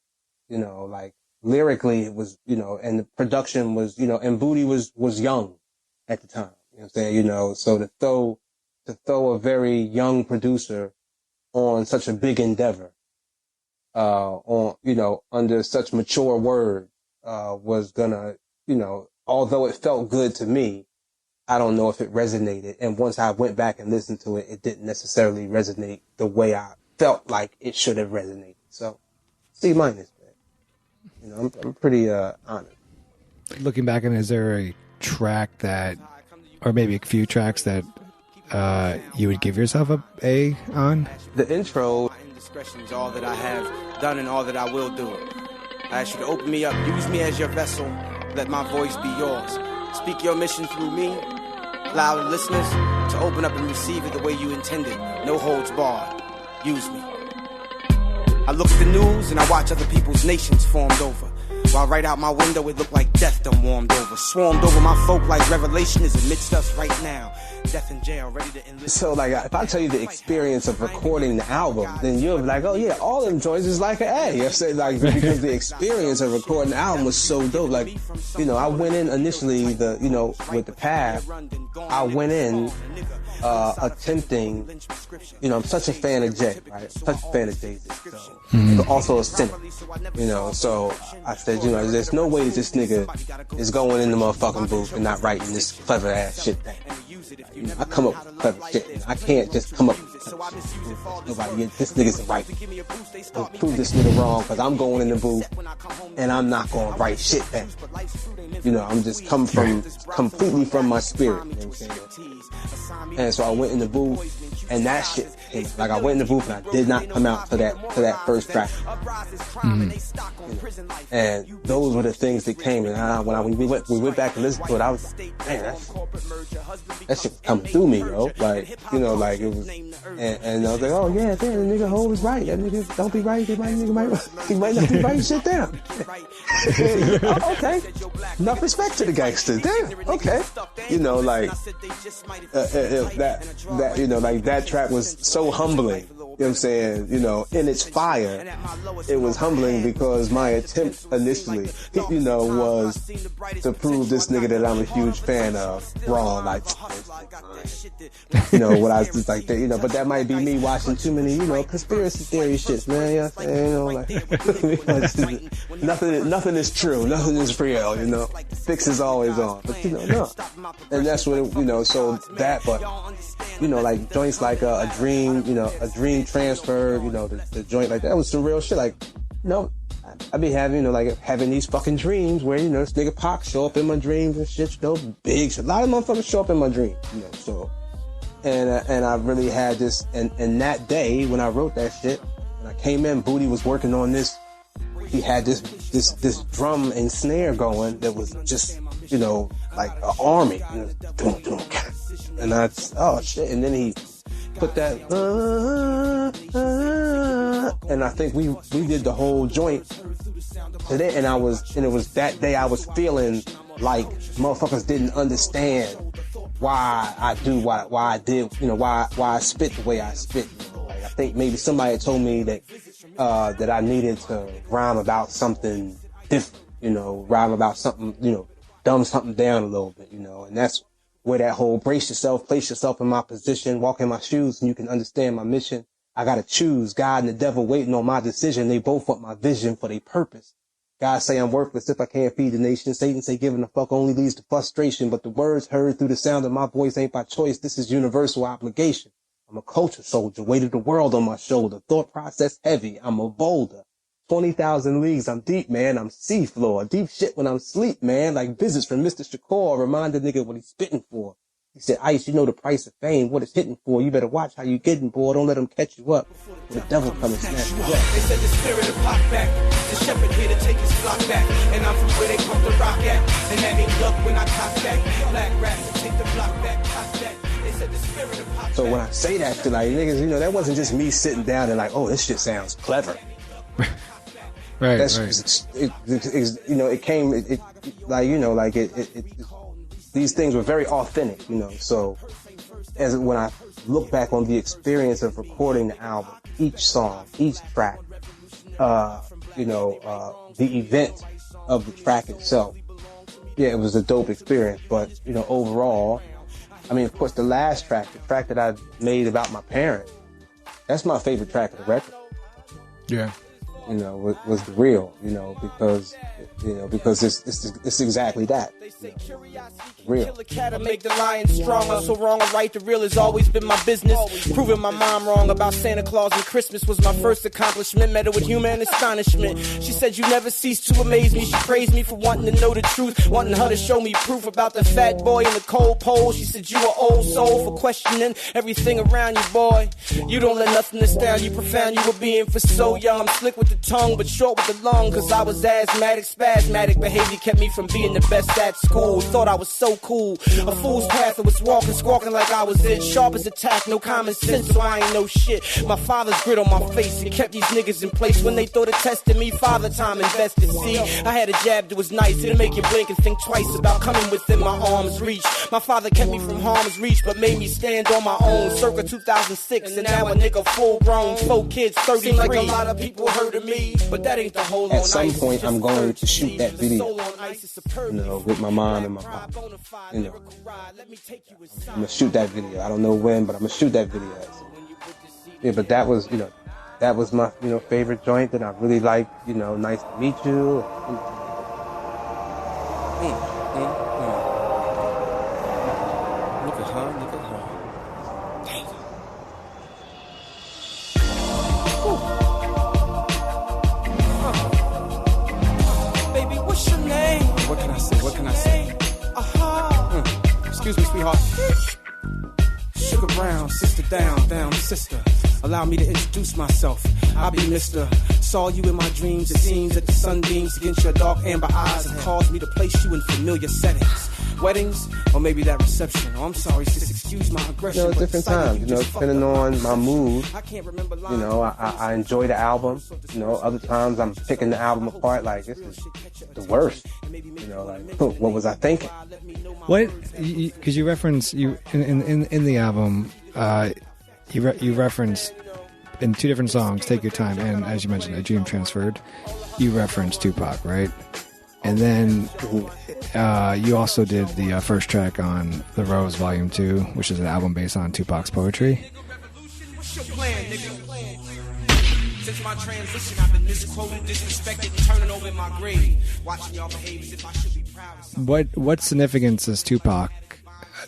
you know, like lyrically it was, you know, and the production was, you know, and Booty was young at the time, you know what I'm saying? You know, so to throw a very young producer on such a big endeavor, on, you know, under such mature words, was gonna, you know, although it felt good to me, I don't know if it resonated. And once I went back and listened to it, it didn't necessarily resonate the way I felt like it should have resonated. So, C-, man. You know, I'm pretty, honest. Looking back, and is there a track that, or maybe a few tracks that, you would give yourself a A on? The intro. Indiscretion is all that I have done and all that I will do. I ask you to open me up, use me as your vessel, let my voice be yours. Speak your mission through me, allow the listeners to open up and receive it the way you intended. No holds barred. Use me. I look at the news and I watch other people's nations formed over. While right out my window it looked like death done warmed over. Swarmed over my folk like Revelation is amidst us right now. Death in jail, ready to enlist. So like, if I tell you the experience of recording the album, then you'll be like, oh yeah, all them joints is like an A. I say like, because the experience of recording the album was so dope. Like, you know, I went in initially with the Path, I went in attempting, you know, I'm such a fan of Jay, right? Such a fan of Jay-Z, so, but also a cynic, you know, so I said, you know, there's no way this nigga is going in the motherfucking booth and not writing this clever ass shit down. You know, I come up with clever shit. I can't just come up with clever shit. Nobody, this nigga's right. I'll prove this nigga wrong because I'm going in the booth and I'm not going to write shit down. You know, I'm just come from completely from my spirit. You know what I'm saying? And so I went in the booth and that shit came. Like I went in the booth and I did not come out to that first track. You know? And those were the things that came. And when we went back and listened to it, I was like, man, that shit was coming through me, yo. Like, you know, like it was, and I was like, oh yeah, the nigga Hov is right. That nigga don't be right. He might not be writing shit down. Oh, okay. Enough respect to the gangster. Damn. Okay. You know, like that you know, like that track was so humbling. what I'm saying? You know, in its fire, it was humbling because my attempt initially, you know, was to prove this nigga that I'm a huge fan of wrong. Like, you know, what I was like, you know, but that might be me watching too many, you know, conspiracy theory shits, man. You know what I'm saying? You know, like, nothing is true. Nothing is real, you know. Fix is always on. But, you know, no. And that's what, you know, so that, but, you know, like joints like a dream, you know, a dream transfer, you know, the joint like that was some real shit. Like, you know, I be having, you know, like having these fucking dreams where, you know, this nigga Pac show up in my dreams and shit, you know, big shit. A lot of motherfuckers show up in my dreams, you know, so. And I really had this, and that day when I wrote that shit, when I came in, Booty was working on this. He had this drum and snare going that was just, you know, like an army. You know, and I, oh shit! And then he put that, and I think we did the whole joint today. And it was that day I was feeling like motherfuckers didn't understand why I do why I did, you know, why I spit the way I spit. You know? Like, I think maybe somebody told me that I needed to rhyme about something different, you know, rhyme about something, you know, dumb something down a little bit, you know, and that's where that whole brace yourself, place yourself in my position, walk in my shoes, and you can understand my mission. I gotta choose God and the devil waiting on my decision. They both want my vision for their purpose. God say I'm worthless if I can't feed the nation. Satan say giving a fuck only leads to frustration, but the words heard through the sound of my voice ain't by choice. This is universal obligation. I'm a culture soldier, weight of the world on my shoulder, thought process heavy, I'm a boulder. 20,000 leagues, I'm deep, man, I'm seafloor. Deep shit when I'm sleep, man, like visits from Mr. Shakur, remind the nigga what he's spitting for. He said, Ice, you know the price of fame, what it's hitting for. You better watch how you getting, boy, don't let them catch you up. The devil come and snatch you up. They said the spirit of Pac back, the shepherd here to take his flock back. And I'm from where they pump the rock at, and that ain't luck when I cock back. Black rats to take the block back, cock back. They said the spirit of Pac. So when I say that to like niggas, you know, that wasn't just me sitting down and like, oh, this shit sounds clever. Right, that's, right. You know, it came, like, you know, like these things were very authentic, you know. So when I look back on the experience of recording the album, each song, each track, you know, the event of the track itself, yeah, it was a dope experience. But, you know, overall, I mean, of course, the last track, the track that I made about my parents, that's my favorite track of the record. Yeah. You know, was the real, you know, because it's exactly that. You know, real. Make the lion stronger, so wrong or right, the real has always been my business. Proving my mom wrong about Santa Claus and Christmas was my first accomplishment. Met her with human astonishment. She said, you never cease to amaze me. She praised me for wanting to know the truth, wanting her to show me proof about the fat boy in the cold pole. She said, you an old soul for questioning everything around you, boy. You don't let nothing astound you, profound you were being for so young. I'm slick with the tongue, but short with the lung, cause I was asthmatic. Spasmatic behavior kept me from being the best at school. Thought I was so cool. A fool's path, I was walking, squawking like I was it. Sharp as attack, no common sense, so I ain't no shit. My father's grit on my face, it kept these niggas in place. When they thought of testing me, father time invested. See, I had a jab that was nice, it'll make you blink and think twice about coming within my arm's reach. My father kept me from harm's reach, but made me stand on my own. Circa 2006, and now a nigga full grown, 4 kids, 33. Seems like a lot of people heard of me, but that ain't the whole. At some point, I'm going to shoot that video, you know, with my mom and my pop. You know, I'm gonna shoot that video. I don't know when, but I'm gonna shoot that video. Yeah, but that was, you know, that was my, you know, favorite joint that I really liked. You know, Nice to Meet You. Look at her, look at her. Baby, what's your name? What can I say? What can I say? Excuse me, sweetheart. Sugar Brown, sister down, sister. Allow me to introduce myself. I'll be Mr. Saw you in my dreams. It seems that the sunbeams against your dark amber eyes have caused me to place you in familiar settings. Weddings, or maybe that reception. Oh, I'm sorry, sis, excuse my aggression. You know, different times, you know, depending on my mood. You know, I enjoy the album. You know, other times I'm picking the album apart like, this is the worst. You know, like, what was I thinking? What? Because you reference, you in the album, you referenced in two different songs, Take Your Time, and as you mentioned, A Dream Transferred, you referenced Tupac, right? And then you also did the first track on The Rose Volume 2, which is an album based on Tupac's poetry. Since my transition, I've been misquoted, disrespected, turning over in my grave. Watching y'all behave as if I should be proud. What significance is Tupac,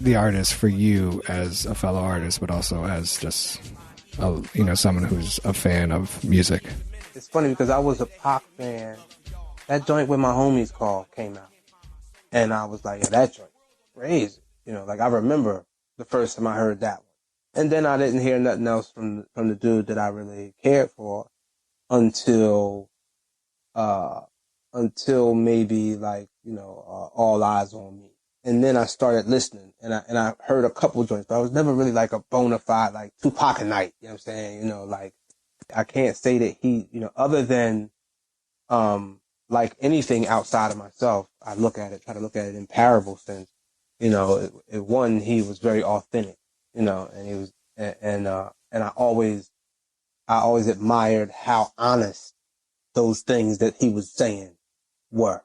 the artist, for you as a fellow artist, but also as just someone who's a fan of music? It's funny because I was a Pac fan. That joint With My Homies came out, and I was like, yeah, that joint, crazy. Like I remember the first time I heard that one. And then I didn't hear nothing else from the dude that I really cared for until maybe like, All Eyes on Me. And then I started listening and I heard a couple joints, but I was never really like a bona fide, like Tupac and Night. You know what I'm saying? Like I can't say that he, other than, like anything outside of myself, I try to look at it in parable sense. One, he was very authentic. And he was, and I always admired how honest those things that he was saying were,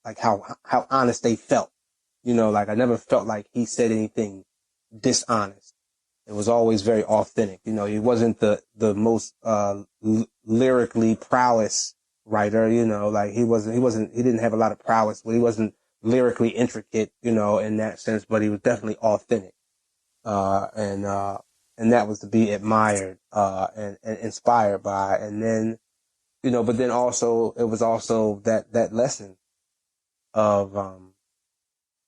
like how honest they felt, like I never felt like he said anything dishonest. It was always very authentic. He wasn't the most, lyrically prowess writer, like he didn't have a lot of prowess, but he wasn't lyrically intricate, in that sense, but he was definitely authentic. And that was to be admired, and inspired by. And then, but then also, it was also that lesson of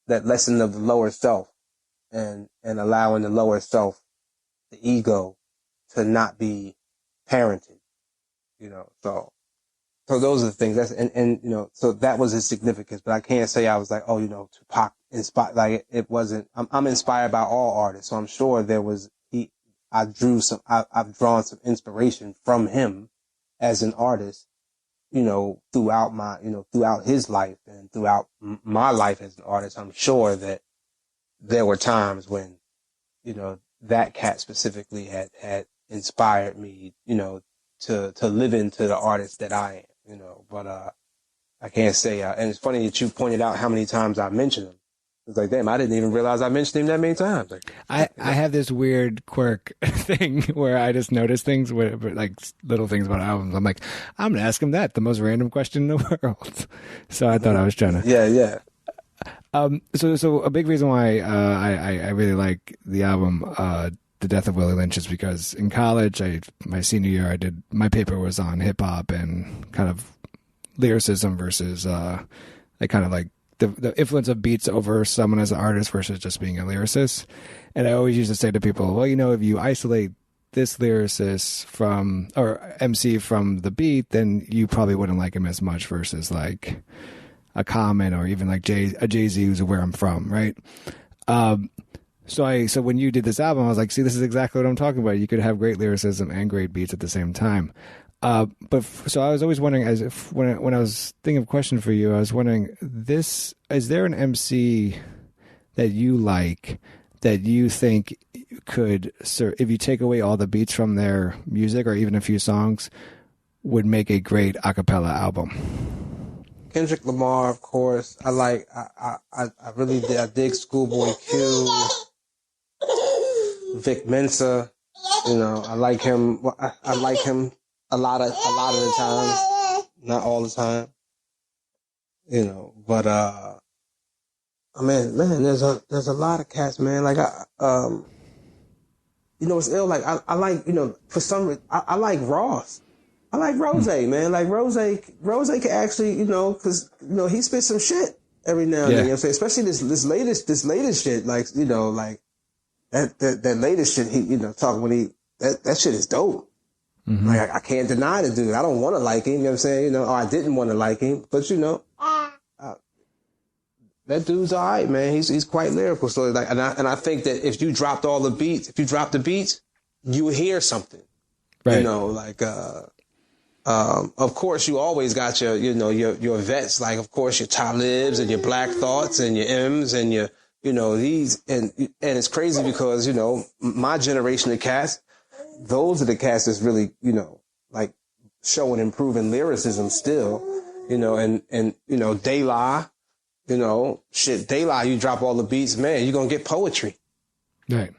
the lower self and allowing the lower self, the ego, to not be parented, so those are the things so that was his significance, but I can't say I was like, Tupac inspired, like it wasn't, I'm inspired by all artists. So I'm sure I've drawn some inspiration from him as an artist, throughout his life and throughout my life as an artist. I'm sure that there were times when, that cat specifically had inspired me, to live into the artist that I am, but, I can't say, and it's funny that you pointed out how many times I mentioned him. It's like, damn, I didn't even realize I mentioned him that many times. Like, I have this weird quirk thing where I just notice things, like little things about albums. I'm like, I'm going to ask him that, the most random question in the world. So I thought I was trying to. Yeah. So a big reason why I really like the album, The Death of Willie Lynch, is because in college, my senior year, my paper was on hip hop and kind of lyricism versus the influence of beats over someone as an artist versus just being a lyricist. And I always used to say to people, well, if you isolate this lyricist or MC from the beat, then you probably wouldn't like him as much versus like a Common or even like a Jay-Z who's Where I'm From, right? So when you did this album, I was like, see, this is exactly what I'm talking about. You could have great lyricism and great beats at the same time. So I was always wondering, when I was thinking of a question for you, I was wondering, is there an MC that you like that you think could, if you take away all the beats from their music or even a few songs, would make a great a cappella album? Kendrick Lamar, of course. I really did. I dig Schoolboy Q, Vic Mensa. I like him. I like him a lot of the time, not all the time. But man, there's a lot of cats, man. Like it's ill. Like I like, for some reason, I like Ross. I like Rose, man. Like Rose can actually, cause, he spits some shit every now and then, you know what I'm saying? Especially this latest shit, like, like that latest shit, that shit is dope. Mm-hmm. Like, I can't deny the dude. I don't want to like him, you know what I'm saying? Or I didn't want to like him, but that dude's all right, man. He's quite lyrical. So like, and I think that if you dropped all the beats, you would hear something, right? Of course, you always got your vets, like, of course, your Talibs and your Black Thoughts and your M's and your, these, and it's crazy because, my generation of cats, those are the cats that's really, like showing improving lyricism still, and De La, De La, you drop all the beats, man, you're going to get poetry. Right.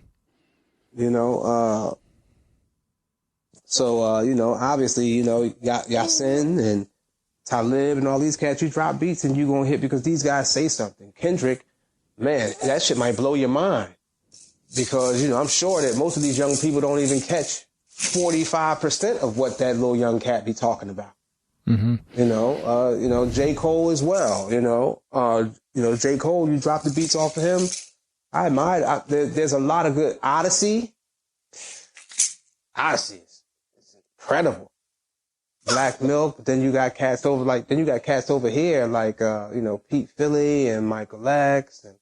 So, obviously, Yasin and Talib and all these cats, you drop beats and you're going to hit because these guys say something. Kendrick, man, that shit might blow your mind because, I'm sure that most of these young people don't even catch 45% of what that little young cat be talking about. Mm-hmm. J. Cole as well, J. Cole, you drop the beats off of him. I admire, there's a lot of good. Odyssey is incredible. Black Milk, but then you got cats over here like, Pete Philly and Michael X and,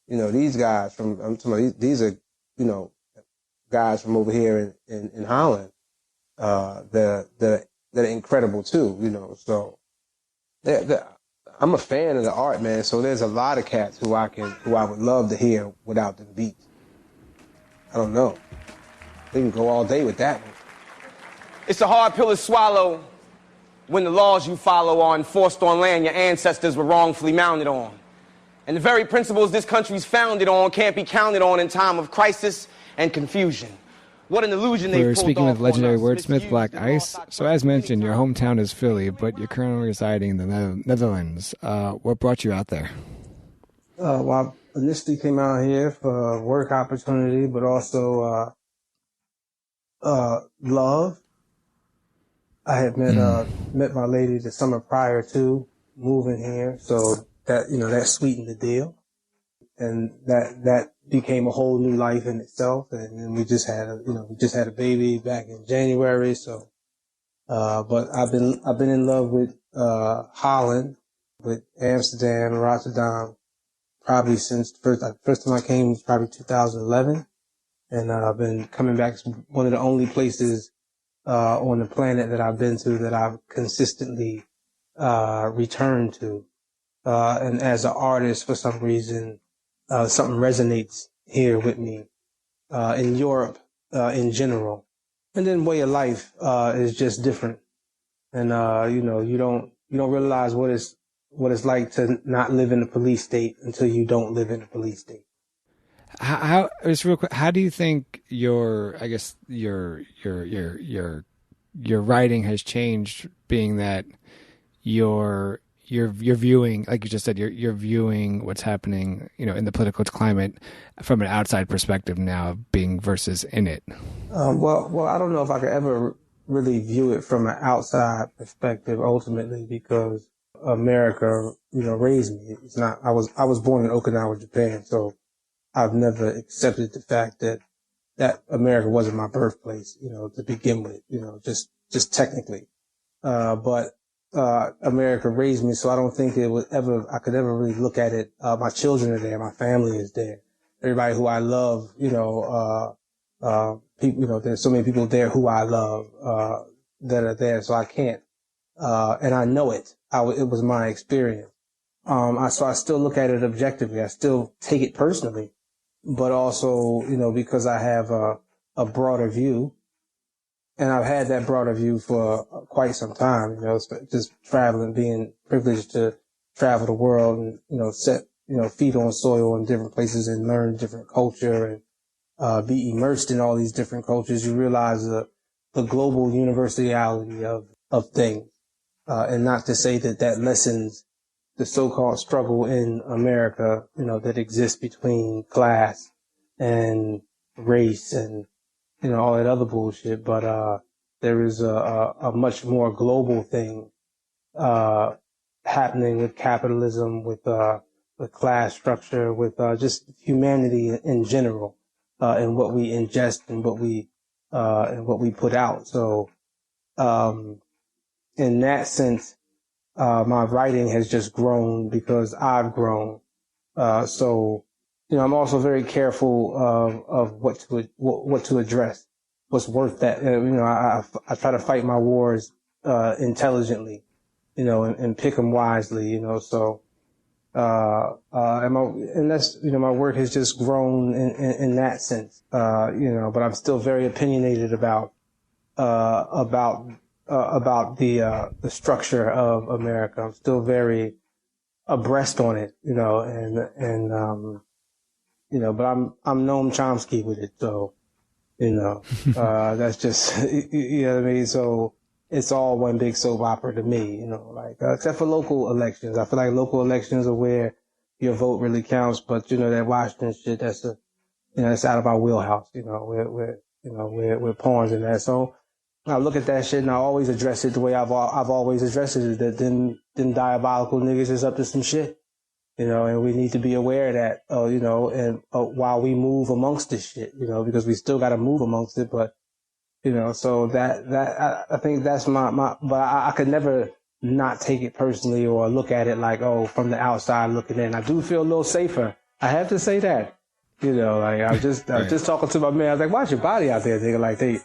these guys I'm talking about, these are, guys from over here in Holland, that are incredible too, so I'm a fan of the art, man. So there's a lot of cats who I would love to hear without the beats. I don't know. We can go all day with that one. It's a hard pill to swallow when the laws you follow are enforced on land your ancestors were wrongfully mounted on. And the very principles this country's founded on can't be counted on in time of crisis and confusion. What an illusion they've pulled off. We're speaking with legendary wordsmith Black Ice. So as mentioned, your hometown is Philly, but you're currently residing in the Netherlands. What brought you out there? Well, I initially came out here for work opportunity, but also love. I had met my lady the summer prior to moving here, so that that sweetened the deal, and that became a whole new life in itself. And then we just had a baby back in January. So, but I've been in love with Holland, with Amsterdam, Rotterdam, probably since first time I came was probably 2011, and I've been coming back. It's one of the only places on the planet that I've been to that I've consistently returned to. And as an artist, for some reason, something resonates here with me, in Europe, in general. And then way of life, is just different. And, you don't realize what it's like to not live in a police state until you don't live in a police state. How just real quick, how do you think your writing has changed, being that you're viewing, like you just said, you're viewing what's happening, in the political climate from an outside perspective now, being versus in it? Well, I don't know if I could ever really view it from an outside perspective ultimately, because America, raised me. It's not, I was born in Okinawa, Japan, so I've never accepted the fact that America wasn't my birthplace, to begin with, just technically. But America raised me, so I don't think I could ever really look at it. My children are there, my family is there, everybody who I love, people, there's so many people there who I love, that are there, so I can't, and I know it. It was my experience. So I still look at it objectively. I still take it personally, but also, because I have a broader view. And I've had that broader view for quite some time, just traveling, being privileged to travel the world and, set, feet on soil in different places and learn different culture and, be immersed in all these different cultures. You realize the global universality of things. And not to say that lessens the so-called struggle in America, that exists between class and race and, all that other bullshit, but, there is a much more global thing, happening with capitalism, with class structure, with, just humanity in general, and what we ingest and what we put out. So, in that sense, my writing has just grown because I've grown. So, I'm also very careful of what to address, what's worth that. I try to fight my wars intelligently, and pick them wisely. So And that's, my work has just grown in that sense, but I'm still very opinionated about the structure of America. I'm still very abreast on it, but I'm Noam Chomsky with it. So, that's just, you know what I mean? So it's all one big soap opera to me, except for local elections. I feel like local elections are where your vote really counts, but that Washington shit, that's it's out of our wheelhouse, we're pawns in that. So I look at that shit and I always address it the way I've always addressed it, that them diabolical niggas is up to some shit, and we need to be aware of that, while we move amongst this shit, because we still got to move amongst it, but so I think that's but I could never not take it personally or look at it like, from the outside looking in. I do feel a little safer. I have to say that, I was just talking to my man. I was like, watch your body out there, nigga. Like the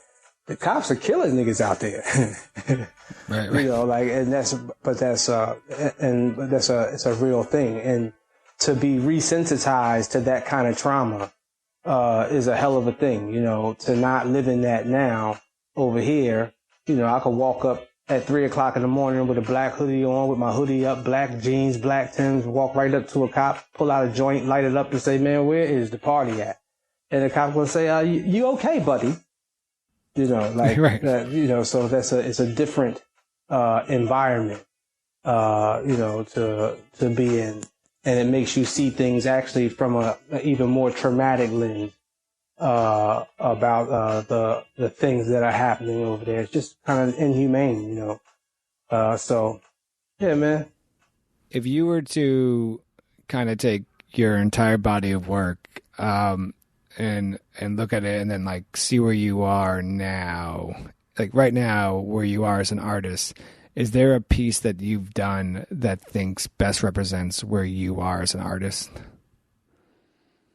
cops are killing niggas out there. Right. And it's a real thing. And to be resensitized to that kind of trauma, is a hell of a thing, to not live in that now over here. I could walk up at 3:00 in the morning with a black hoodie on, with my hoodie up, black jeans, black Timbs, walk right up to a cop, pull out a joint, light it up and say, man, where is the party at? And the cop will say, you okay, buddy? Right. So it's a different, environment, to be in. And it makes you see things actually from an even more traumatic lens, about, the things that are happening over there. It's just kind of inhumane, so yeah, man. If you were to kind of take your entire body of work, and look at it and then see where you are now, right now, where you are as an artist, is there a piece that you've done that thinks best represents where you are as an artist?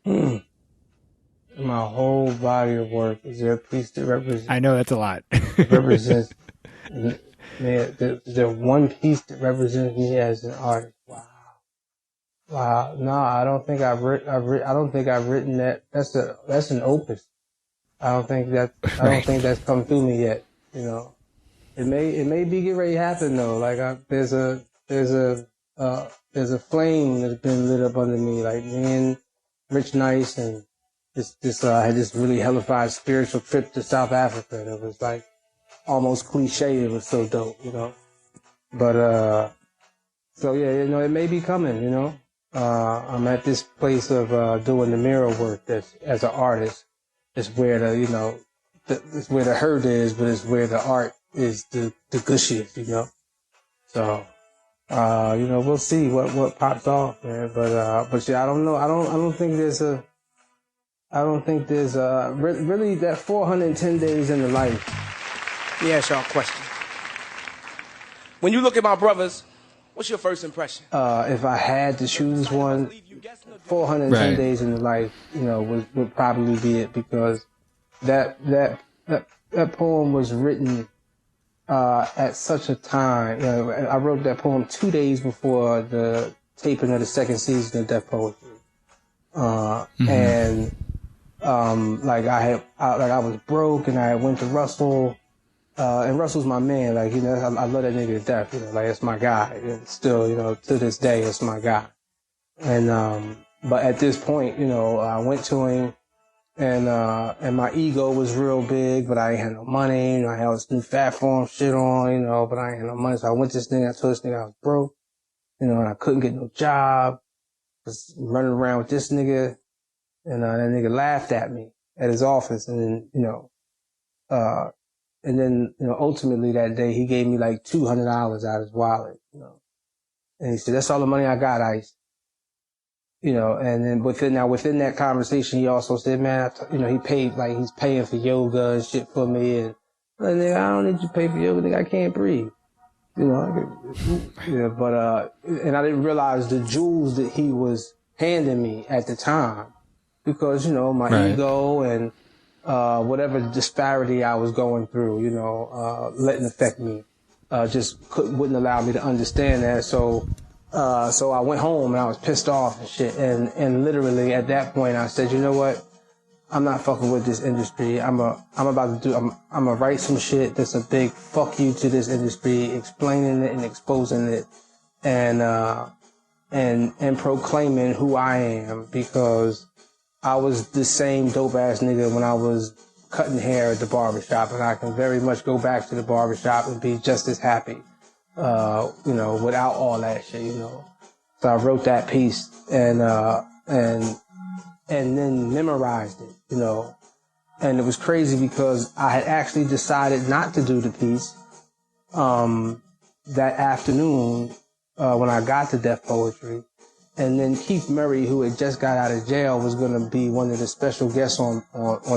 My whole body of work, is there a piece that represents? I know that's a lot. Represents, man, is there one piece that represents me as an artist? Wow. No, I don't think I've written that. That's an opus. I don't think that's come through me yet. It may be getting ready to happen though. There's a flame that's been lit up under me. Like me and Rich Nice and I had this really hellified spiritual trip to South Africa. And it was almost cliche. It was so dope, But so yeah, it may be coming. I'm at this place of doing the mirror work. That's as an artist. It's where it's where the hurt is, but it's where the art is the gushiest, So, we'll see what pops off, man. But yeah, I don't know. I don't think there's really that 410 days in the life. Let me ask y'all a question. When you look at my brothers, what's your first impression? If I had to choose one, 410 days in the life, would probably be it, because that poem was written at such a time. I wrote that poem 2 days before the taping of the second season of Def Poetry. And I was broke and I went to Russell. And Russell's my man. I love that nigga to death. It's my guy. Still, to this day, it's my guy. And but at this point, I went to him, and my ego was real big, but I ain't had no money. I had this new Fat Form shit on, but I ain't had no money. So I went to this nigga. I told this nigga I was broke, and I couldn't get no job. Was running around with this nigga, and that nigga laughed at me at his office, and then, ultimately that day, he gave me $200 out of his wallet, and he said, that's all the money I got, Ice. And then within that conversation, he also said, man, he paid, he's paying for yoga and shit for me. And nigga, I don't need you to pay for yoga, nigga, I can't breathe. And I didn't realize the jewels that he was handing me at the time, because, my ego and, whatever disparity I was going through, letting affect me, just wouldn't allow me to understand that. So, So I went home and I was pissed off and shit. And literally at that point I said, you know what? I'm not fucking with this industry. I'm gonna write some shit that's a big fuck you to this industry, explaining it and exposing it, and proclaiming who I am, because I was the same dope ass nigga when I was cutting hair at the barbershop, and I can very much go back to the barbershop and be just as happy, without all that shit, So I wrote that piece and then memorized it, And it was crazy because I had actually decided not to do the piece that afternoon when I got to Def Poetry. And then Keith Murray, who had just got out of jail, was going to be one of the special guests on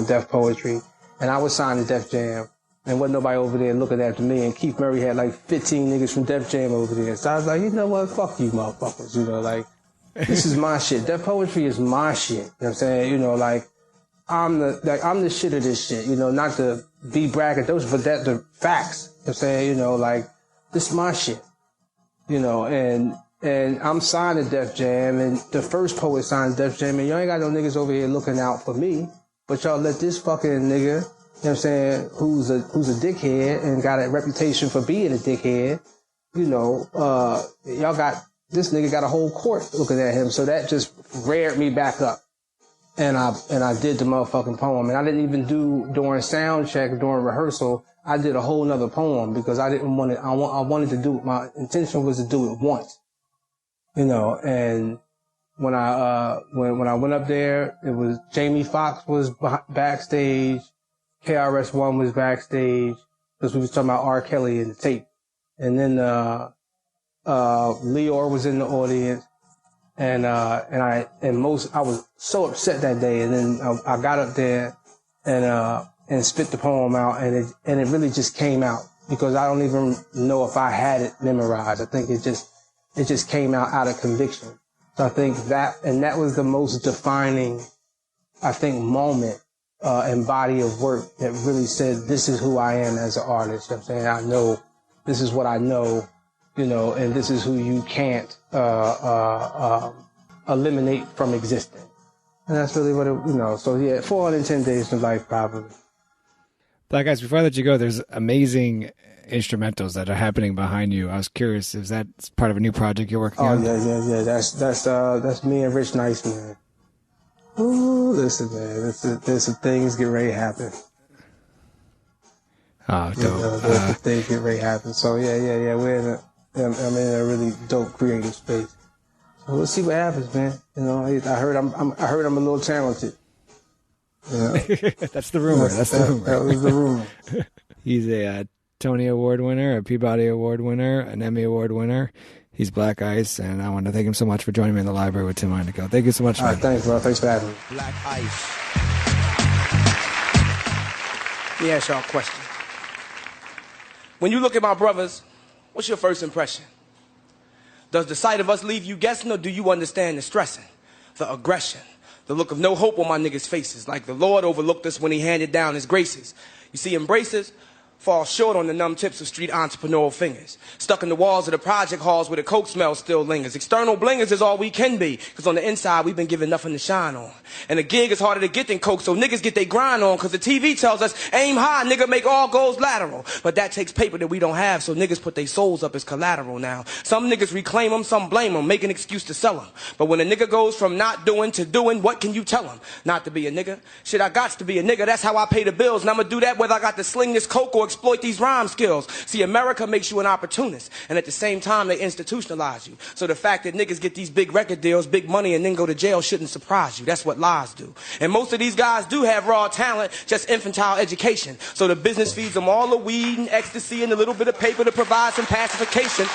Def Poetry. And I was signed to Def Jam. And wasn't nobody over there looking after me. And Keith Murray had like 15 niggas from Def Jam over there. So I was like, you know what? Fuck you motherfuckers. This is my shit. Def Poetry is my shit. You know what I'm saying? I'm the shit of this shit. Not to be braggadocious, but the facts. You know what I'm saying? This is my shit. And I'm signed to Def Jam, and the first poet signed to Def Jam, and y'all ain't got no niggas over here looking out for me, but y'all let this fucking nigga, you know what I'm saying, who's a dickhead and got a reputation for being a dickhead, y'all got, this nigga got a whole court looking at him, so that just reared me back up. And I did the motherfucking poem, and I didn't even do during sound check, during rehearsal, I did a whole nother poem because I didn't want it, I wanted to do it, my intention was to do it once. And when I went up there, it was Jamie Foxx was backstage, KRS-One was backstage, because we was talking about R. Kelly in the tape. And then, Leor was in the audience, and I was so upset that day. And then I got up there and spit the poem out, and it really just came out, because I don't even know if I had it memorized. I think it just came out of conviction. So I think that was the most defining, I think, moment and body of work that really said, this is who I am as an artist. You know what I'm saying? I know, this is what I know, and this is who you can't eliminate from existing. And that's really what it, so yeah, 410 Days to Life, probably. Black Ice, before I let you go, there's amazing instrumentals that are happening behind you. I was curious, is that part of a new project you're working on? Yeah. That's me and Rich Nice, man. Ooh, listen, man, there's some things get ready to happen. Oh, dope. There's some things get ready to happen. So yeah, I'm in a really dope creative space. So we'll see what happens, man. I heard I'm a little talented. Yeah. That's the rumor. That was the rumor. He's a Tony Award winner, a Peabody Award winner, an Emmy Award winner. He's Black Ice, and I want to thank him so much for joining me in the library with Tim Einenkel. Thank you so much, man. All right, thanks, bro. Thanks for having me. Black Ice. Let me ask y'all a question. When you look at my brothers, what's your first impression? Does the sight of us leave you guessing, or do you understand the stressing, the aggression, the look of no hope on my niggas' faces, like the Lord overlooked us when he handed down his graces? You see, embraces fall short on the numb tips of street entrepreneurial fingers, stuck in the walls of the project halls where the coke smell still lingers. External blingers is all we can be, because on the inside we've been given nothing to shine on. And a gig is harder to get than coke, so niggas get their grind on, because the TV tells us, aim high, nigga, make all goals lateral. But that takes paper that we don't have, so niggas put their souls up as collateral now. Some niggas reclaim them, some blame them, make an excuse to sell them. But when a nigga goes from not doing to doing, what can you tell him? Not to be a nigga? Shit, I gots to be a nigga, that's how I pay the bills, and I'ma do that whether I got to sling this coke or exploit these rhyme skills. See, America makes you an opportunist, and at the same time they institutionalize you. So the fact that niggas get these big record deals, big money, and then go to jail shouldn't surprise you. That's what lies do. And most of these guys do have raw talent, just infantile education. So the business feeds them all the weed and ecstasy and a little bit of paper to provide some pacification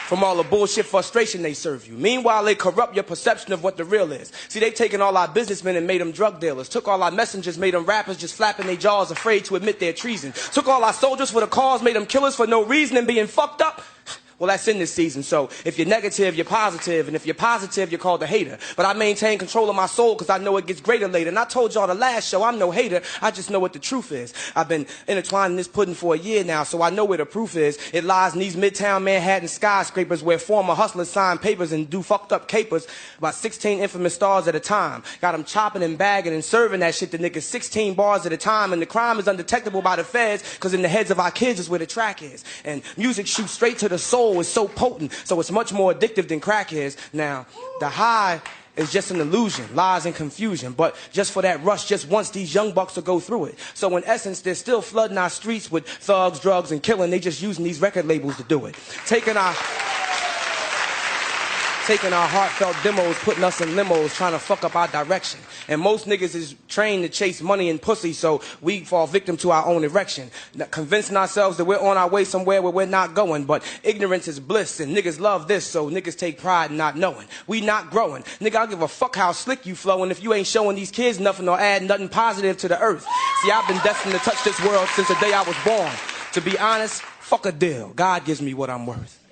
from all the bullshit frustration they serve you. Meanwhile, they corrupt your perception of what the real is. See, they taken all our businessmen and made them drug dealers. Took all our messengers, made them rappers just flapping their jaws, afraid to admit their treason. Took all our soldiers for the cause, made them killers for no reason, and being fucked up. Well, that's in this season. So if you're negative, you're positive. And if you're positive, you're called a hater. But I maintain control of my soul because I know it gets greater later. And I told y'all the last show, I'm no hater. I just know what the truth is. I've been intertwined in this pudding for a year now, so I know where the proof is. It lies in these midtown Manhattan skyscrapers where former hustlers sign papers and do fucked up capers. About 16 infamous stars at a time. Got them chopping and bagging and serving that shit to niggas 16 bars at a time. And the crime is undetectable by the feds because in the heads of our kids is where the track is. And music shoots straight to the soul. It's so potent, so it's much more addictive than crack is. Now, the high is just an illusion, lies and confusion. But just for that rush, just once these young bucks will go through it. So in essence, they're still flooding our streets with thugs, drugs, and killing. They just using these record labels to do it. Taking our heartfelt demos, putting us in limos, trying to fuck up our direction. And most niggas is trained to chase money and pussy, so we fall victim to our own erection. Convincing ourselves that we're on our way somewhere where we're not going, but ignorance is bliss, and niggas love this, so niggas take pride in not knowing. We not growing. Nigga, I don't give a fuck how slick you flowing if you ain't showing these kids nothing or adding nothing positive to the earth. See, I've been destined to touch this world since the day I was born. To be honest, fuck a deal. God gives me what I'm worth.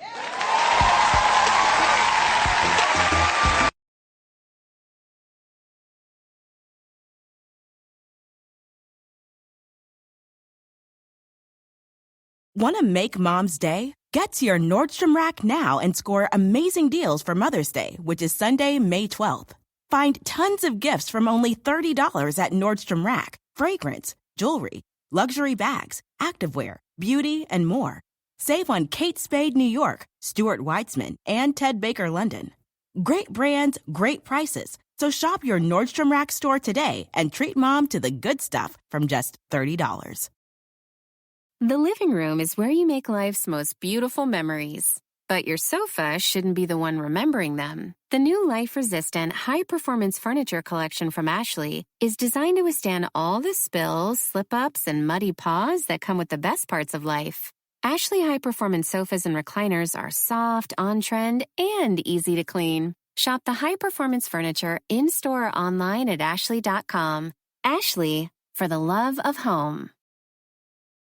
Want to make Mom's day? Get to your Nordstrom Rack now and score amazing deals for Mother's Day, which is Sunday, May 12th. Find tons of gifts from only $30 at Nordstrom Rack. Fragrance, jewelry, luxury bags, activewear, beauty, and more. Save on Kate Spade New York, Stuart Weitzman, and Ted Baker London. Great brands, great prices. So shop your Nordstrom Rack store today and treat Mom to the good stuff from just $30. The living room is where you make life's most beautiful memories. But your sofa shouldn't be the one remembering them. The new life-resistant, high-performance furniture collection from Ashley is designed to withstand all the spills, slip-ups, and muddy paws that come with the best parts of life. Ashley high-performance sofas and recliners are soft, on-trend, and easy to clean. Shop the high-performance furniture in-store or online at ashley.com. Ashley, for the love of home.